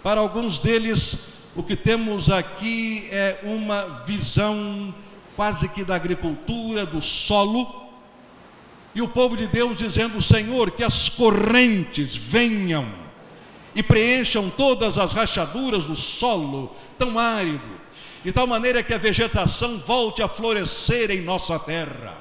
Para alguns deles, o que temos aqui é uma visão quase que da agricultura, do solo, e o povo de Deus dizendo: Senhor, que as correntes venham e preencham todas as rachaduras do solo tão árido, de tal maneira que a vegetação volte a florescer em nossa terra.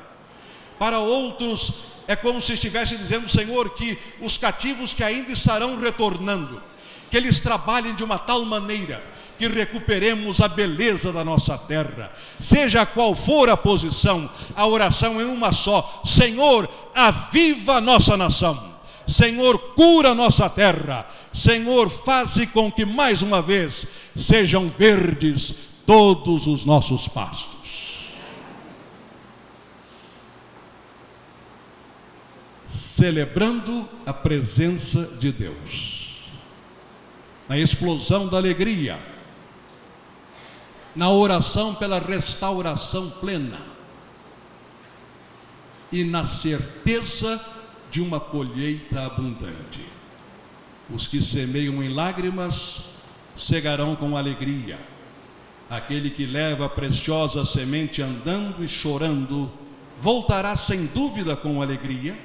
Para outros, é como se estivesse dizendo: Senhor, que os cativos que ainda estarão retornando, que eles trabalhem de uma tal maneira que recuperemos a beleza da nossa terra. Seja qual for a posição, a oração é uma só: Senhor, aviva a nossa nação. Senhor, cura a nossa terra. Senhor, faze com que mais uma vez sejam verdes todos os nossos pastos. Celebrando a presença de Deus, na explosão da alegria, na oração pela restauração plena e na certeza de uma colheita abundante. Os que semeiam em lágrimas cegarão com alegria. Aquele que leva a preciosa semente andando e chorando voltará sem dúvida com alegria,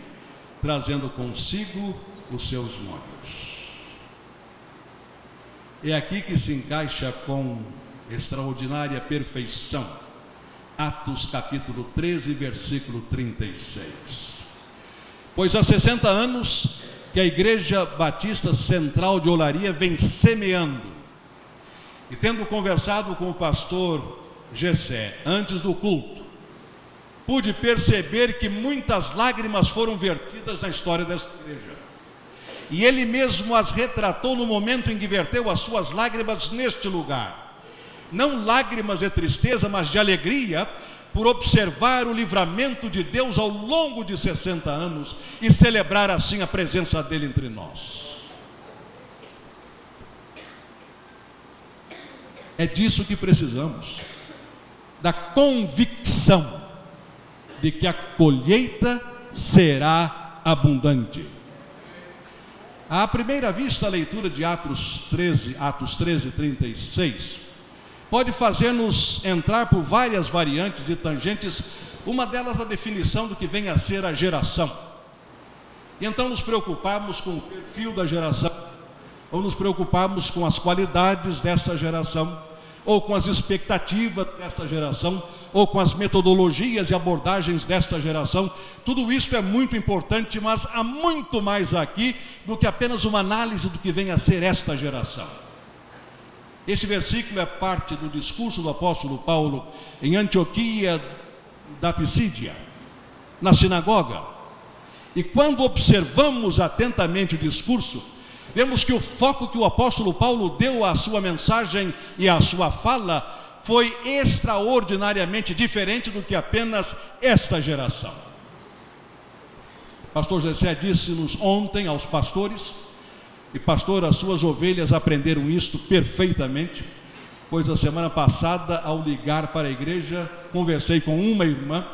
trazendo consigo os seus molhos. É aqui que se encaixa com extraordinária perfeição Atos capítulo 13, versículo 36. Pois há 60 anos que a Igreja Batista Central de Olaria vem semeando, e tendo conversado com o pastor Gessé antes do culto, pude perceber que muitas lágrimas foram vertidas na história desta igreja, e ele mesmo as retratou no momento em que verteu as suas lágrimas neste lugar. Não lágrimas de tristeza, mas de alegria, por observar o livramento de Deus ao longo de 60 anos e celebrar assim a presença dele entre nós. É disso que precisamos, da convicção de que a colheita será abundante. À primeira vista, a leitura de Atos 13, 36, pode fazer-nos entrar por várias variantes e tangentes, uma delas a definição do que vem a ser a geração. E então nos preocuparmos com o perfil da geração, ou nos preocuparmos com as qualidades desta geração, ou com as expectativas desta geração, ou com as metodologias e abordagens desta geração. Tudo isso é muito importante, mas há muito mais aqui do que apenas uma análise do que vem a ser esta geração. Este versículo é parte do discurso do apóstolo Paulo em Antioquia da Pisídia, na sinagoga. E quando observamos atentamente o discurso, vemos que o foco que o apóstolo Paulo deu à sua mensagem e à sua fala foi extraordinariamente diferente do que apenas esta geração. Pastor José disse-nos ontem aos pastores, e pastor, as suas ovelhas aprenderam isto perfeitamente, pois a semana passada, ao ligar para a igreja, conversei com uma irmã,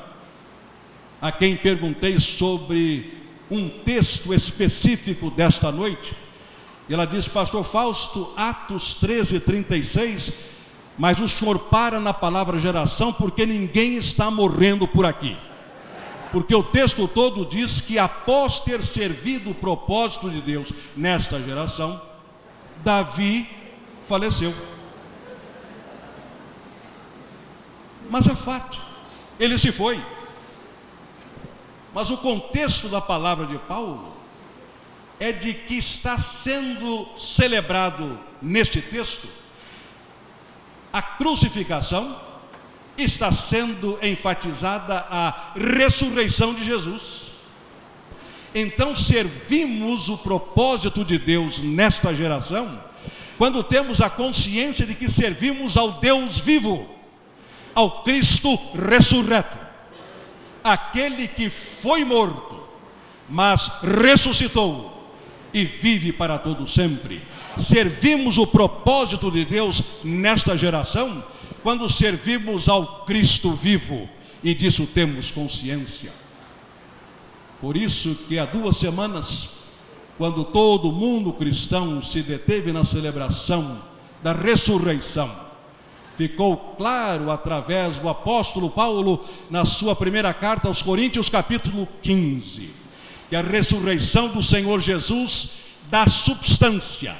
a quem perguntei sobre um texto específico desta noite. E ela disse: pastor Fausto, Atos 13:36, mas o senhor para na palavra geração porque ninguém está morrendo por aqui. Porque o texto todo diz que após ter servido o propósito de Deus nesta geração, Davi faleceu. Mas é fato, ele se foi. Mas o contexto da palavra de Paulo é de que está sendo celebrado neste texto a crucificação, está sendo enfatizada a ressurreição de Jesus. Então servimos o propósito de Deus nesta geração, quando temos a consciência de que servimos ao Deus vivo, ao Cristo ressurreto, aquele que foi morto, mas ressuscitou e vive para todo sempre. Servimos o propósito de Deus nesta geração, quando servimos ao Cristo vivo, e disso temos consciência. Por isso que há 2 semanas, quando todo mundo cristão se deteve na celebração da ressurreição, ficou claro através do apóstolo Paulo, na sua primeira carta aos Coríntios, capítulo 15, que a ressurreição do Senhor Jesus dá substância,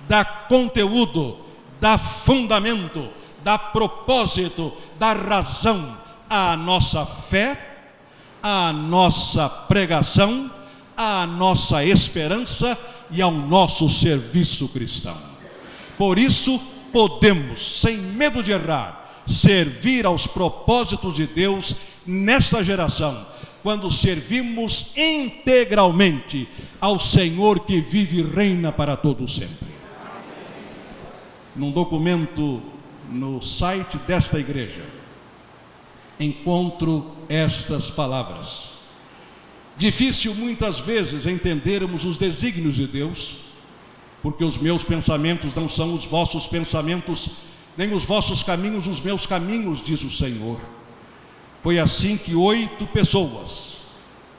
dá conteúdo, dá fundamento, dá propósito, dá razão à nossa fé, à nossa pregação, à nossa esperança e ao nosso serviço cristão. Por isso, podemos, sem medo de errar, servir aos propósitos de Deus nesta geração, quando servimos integralmente ao Senhor que vive e reina para todo sempre. Num documento no site desta igreja, encontro estas palavras: difícil muitas vezes entendermos os desígnios de Deus, porque os meus pensamentos não são os vossos pensamentos, nem os vossos caminhos os meus caminhos, diz o Senhor. Foi assim que 8 pessoas,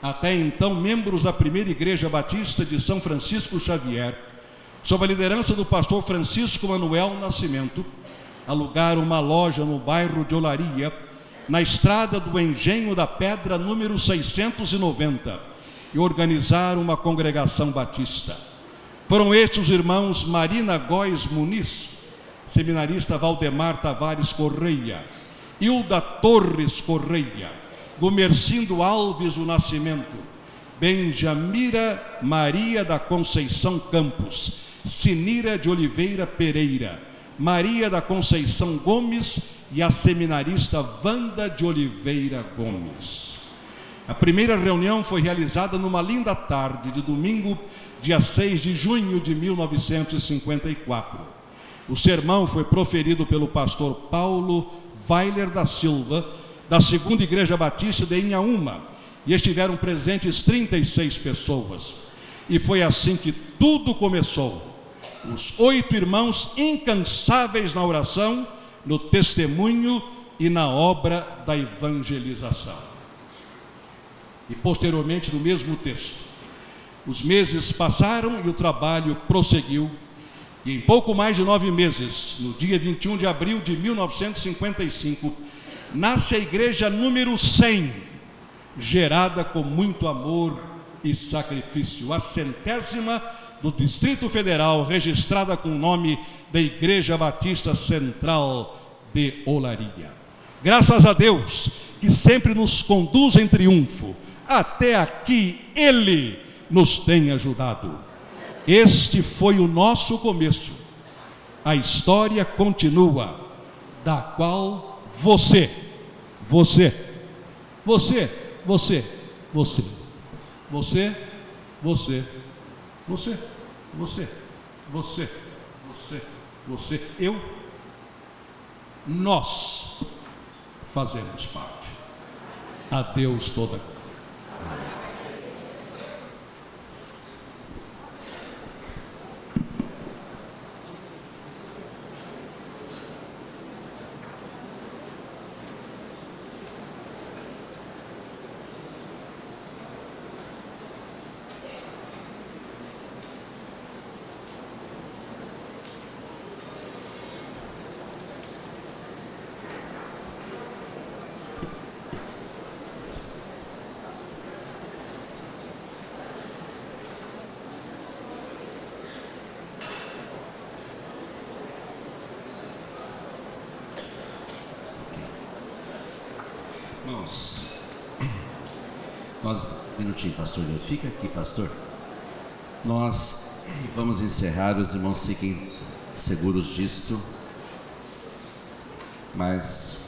até então membros da primeira igreja batista de São Francisco Xavier, sob a liderança do pastor Francisco Manuel Nascimento, alugaram uma loja no bairro de Olaria, na estrada do Engenho da Pedra, número 690, e organizaram uma congregação batista. Foram estes os irmãos Marina Góes Muniz, seminarista Valdemar Tavares Correia, Hilda Torres Correia, Gumercindo Alves do Nascimento, Benjamira Maria da Conceição Campos, Sinira de Oliveira Pereira, Maria da Conceição Gomes e a seminarista Wanda de Oliveira Gomes. A primeira reunião foi realizada numa linda tarde de domingo, dia 6 de junho de 1954. O sermão foi proferido pelo pastor Paulo Weiler da Silva, da Segunda Igreja Batista de Inhaúma, e estiveram presentes 36 pessoas. E foi assim que tudo começou. Os 8 irmãos incansáveis na oração, no testemunho e na obra da evangelização. E posteriormente, no mesmo texto, os meses passaram e o trabalho prosseguiu, e em pouco mais de 9 meses, no dia 21 de abril de 1955, nasce a igreja número 100, gerada com muito amor e sacrifício, a 100ª do Distrito Federal, registrada com o nome da Igreja Batista Central de Olaria. Graças a Deus, que sempre nos conduz em triunfo, até aqui Ele nos tem ajudado. Este foi o nosso começo. A história continua, da qual você, nós fazemos parte. A Deus toda glória. Um minutinho, pastor, fica aqui, pastor. Nós vamos encerrar, os irmãos fiquem seguros disto, mas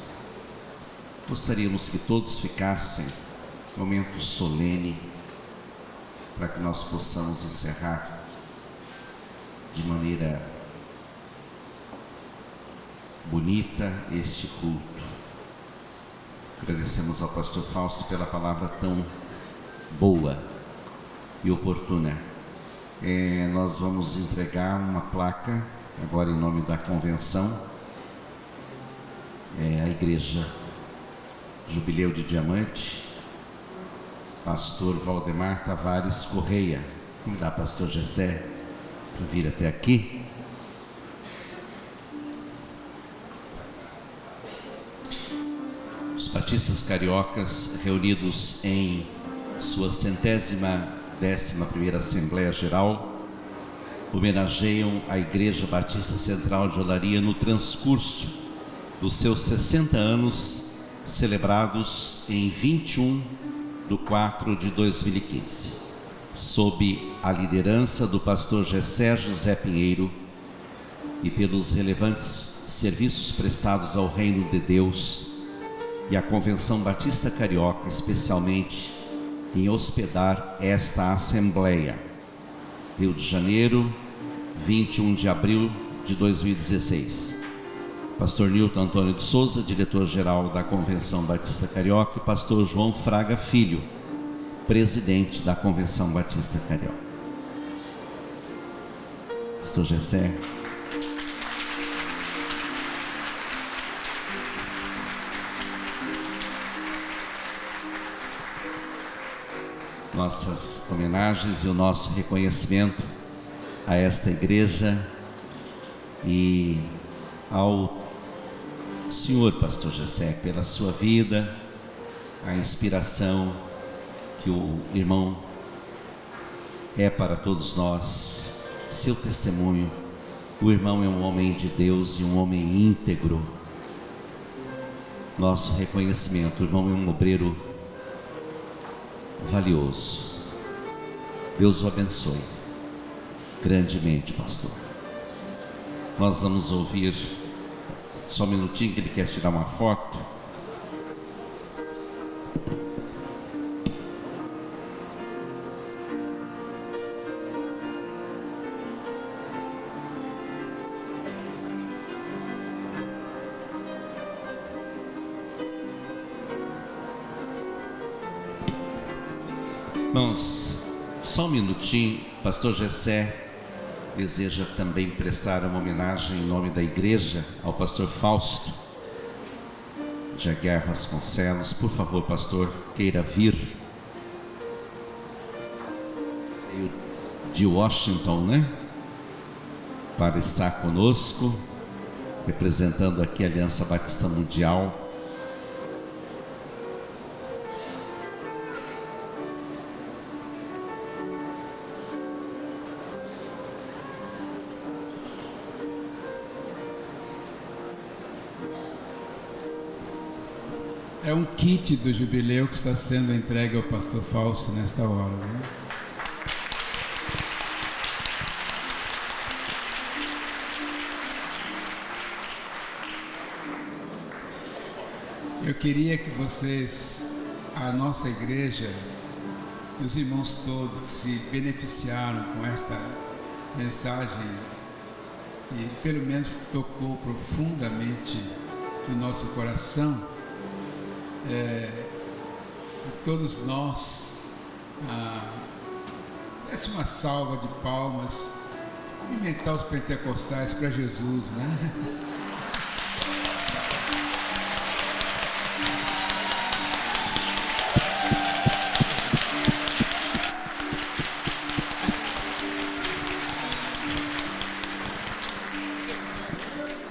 gostaríamos que todos ficassem momento solene para que nós possamos encerrar de maneira bonita este culto. Agradecemos ao pastor Fausto pela palavra tão boa e oportuna. Nós vamos entregar uma placa agora em nome da convenção, a igreja Jubileu de Diamante, pastor Valdemar Tavares Correia. Convidar pastor Gessé para vir até aqui. Os batistas cariocas reunidos em sua 111ª Assembleia Geral homenageiam a Igreja Batista Central de Olaria no transcurso dos seus 60 anos, celebrados em 21/4/2015, sob a liderança do pastor Gessé José Pinheiro e pelos relevantes serviços prestados ao Reino de Deus e à Convenção Batista Carioca, especialmente em hospedar esta Assembleia. Rio de Janeiro, 21 de abril de 2016. Pastor Nilton Antônio de Souza, diretor-geral da Convenção Batista Carioca, e pastor João Fraga Filho, presidente da Convenção Batista Carioca. Pastor Gessé. Nossas homenagens e o nosso reconhecimento a esta igreja e ao senhor pastor Gessé pela sua vida, a inspiração que o irmão é para todos nós, seu testemunho. O irmão é um homem de Deus e um homem íntegro. Nosso reconhecimento, o irmão é um obreiro valioso. Deus o abençoe grandemente, pastor. Nós vamos ouvir só um minutinho que ele quer tirar uma foto. Irmãos, só um minutinho. Pastor Gessé deseja também prestar uma homenagem em nome da igreja ao pastor Fausto de Aguiar Vasconcelos. Por favor, pastor, queira vir. De Washington, né? Para estar conosco, representando aqui a Aliança Batista Mundial. É um kit do jubileu que está sendo entregue ao pastor Fausto nesta hora, né? Eu queria que vocês, a nossa igreja, os irmãos todos que se beneficiaram com esta mensagem e pelo menos tocou profundamente no nosso coração, todos nós, desse uma salva de palmas, inventar os pentecostais para Jesus, né?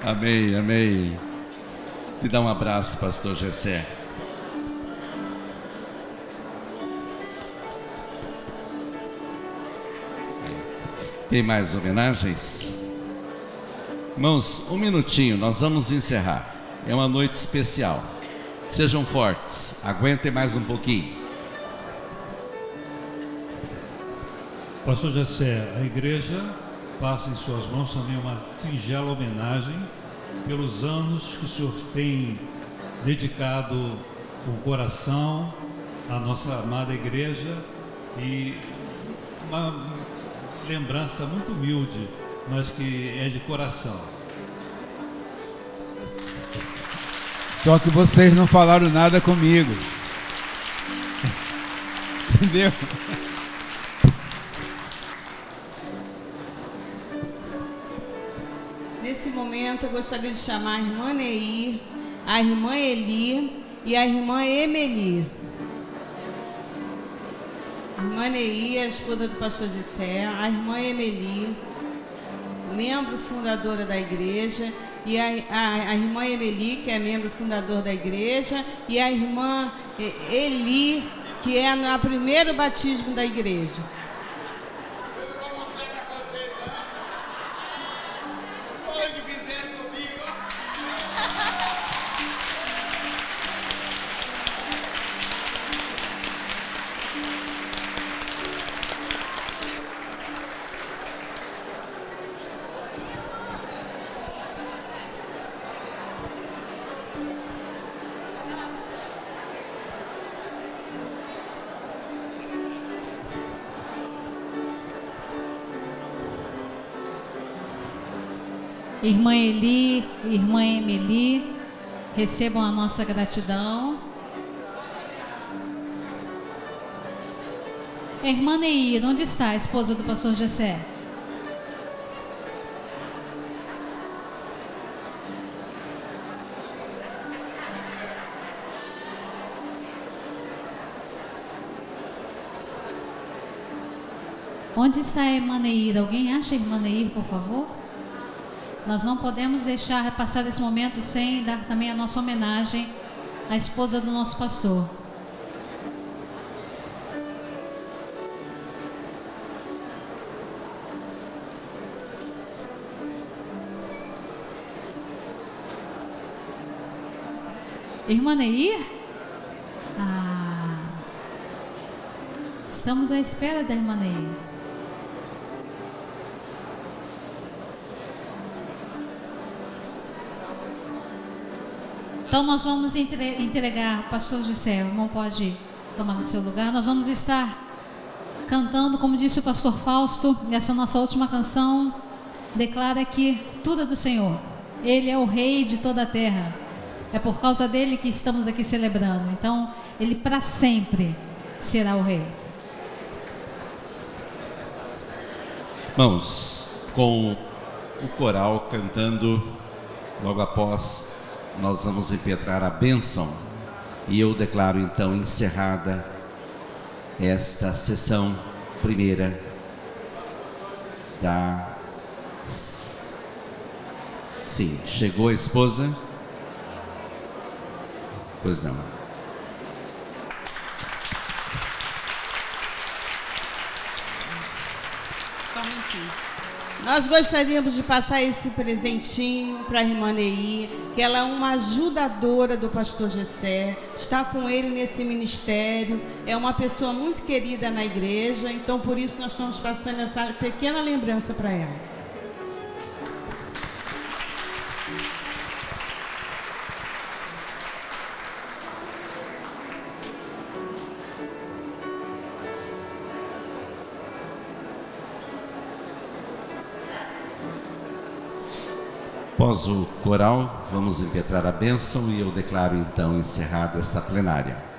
Amém, amém. Me dá um abraço, pastor Gessé. Tem mais homenagens? Irmãos, um minutinho, nós vamos encerrar. É uma noite especial. Sejam fortes, aguentem mais um pouquinho. Pastor Gessé, a igreja passa em suas mãos também uma singela homenagem pelos anos que o senhor tem dedicado o coração à nossa amada igreja, e uma lembrança muito humilde, mas que é de coração. Só que vocês não falaram nada comigo. Entendeu? Nesse momento eu gostaria de chamar a irmã Neir, a irmã Eli e a irmã Emeli. A irmã Neir, a esposa do pastor Gessé, a irmã Emeli, membro fundadora da igreja, e a irmã Emeli, que é membro fundador da igreja, e a irmã Eli, que é no primeiro batismo da igreja. Irmã Eli, irmã Emeli, recebam a nossa gratidão. Irmã Neir, onde está a esposa do pastor Gessé? Onde está a irmã Neir? Alguém acha a irmã Neir, por favor? Nós não podemos deixar passar esse momento sem dar também a nossa homenagem à esposa do nosso pastor. Irmã Neir? Estamos à espera da irmã Neir. Então nós vamos entregar, pastor Gessé, o irmão pode tomar no seu lugar. Nós vamos estar cantando, como disse o pastor Fausto, essa nossa última canção declara que tudo é do Senhor. Ele é o rei de toda a terra. É por causa dele que estamos aqui celebrando. Então, ele para sempre será o rei. Irmãos, com o coral cantando, logo após nós vamos impetrar a bênção, e eu declaro então encerrada esta sessão primeira da... Sim, chegou a esposa? Pois não. Só um minutinho. Nós gostaríamos de passar esse presentinho para a irmã Neir, que ela é uma ajudadora do pastor Gessé, está com ele nesse ministério, é uma pessoa muito querida na igreja, então por isso nós estamos passando essa pequena lembrança para ela. Após o coral, vamos impetrar a bênção e eu declaro então encerrada esta plenária.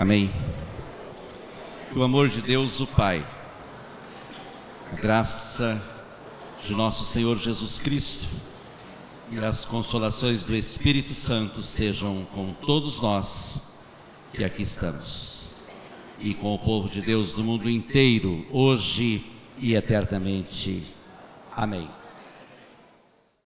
Amém. Que o amor de Deus, o Pai, a graça de nosso Senhor Jesus Cristo e as consolações do Espírito Santo sejam com todos nós que aqui estamos e com o povo de Deus do mundo inteiro, hoje e eternamente. Amém.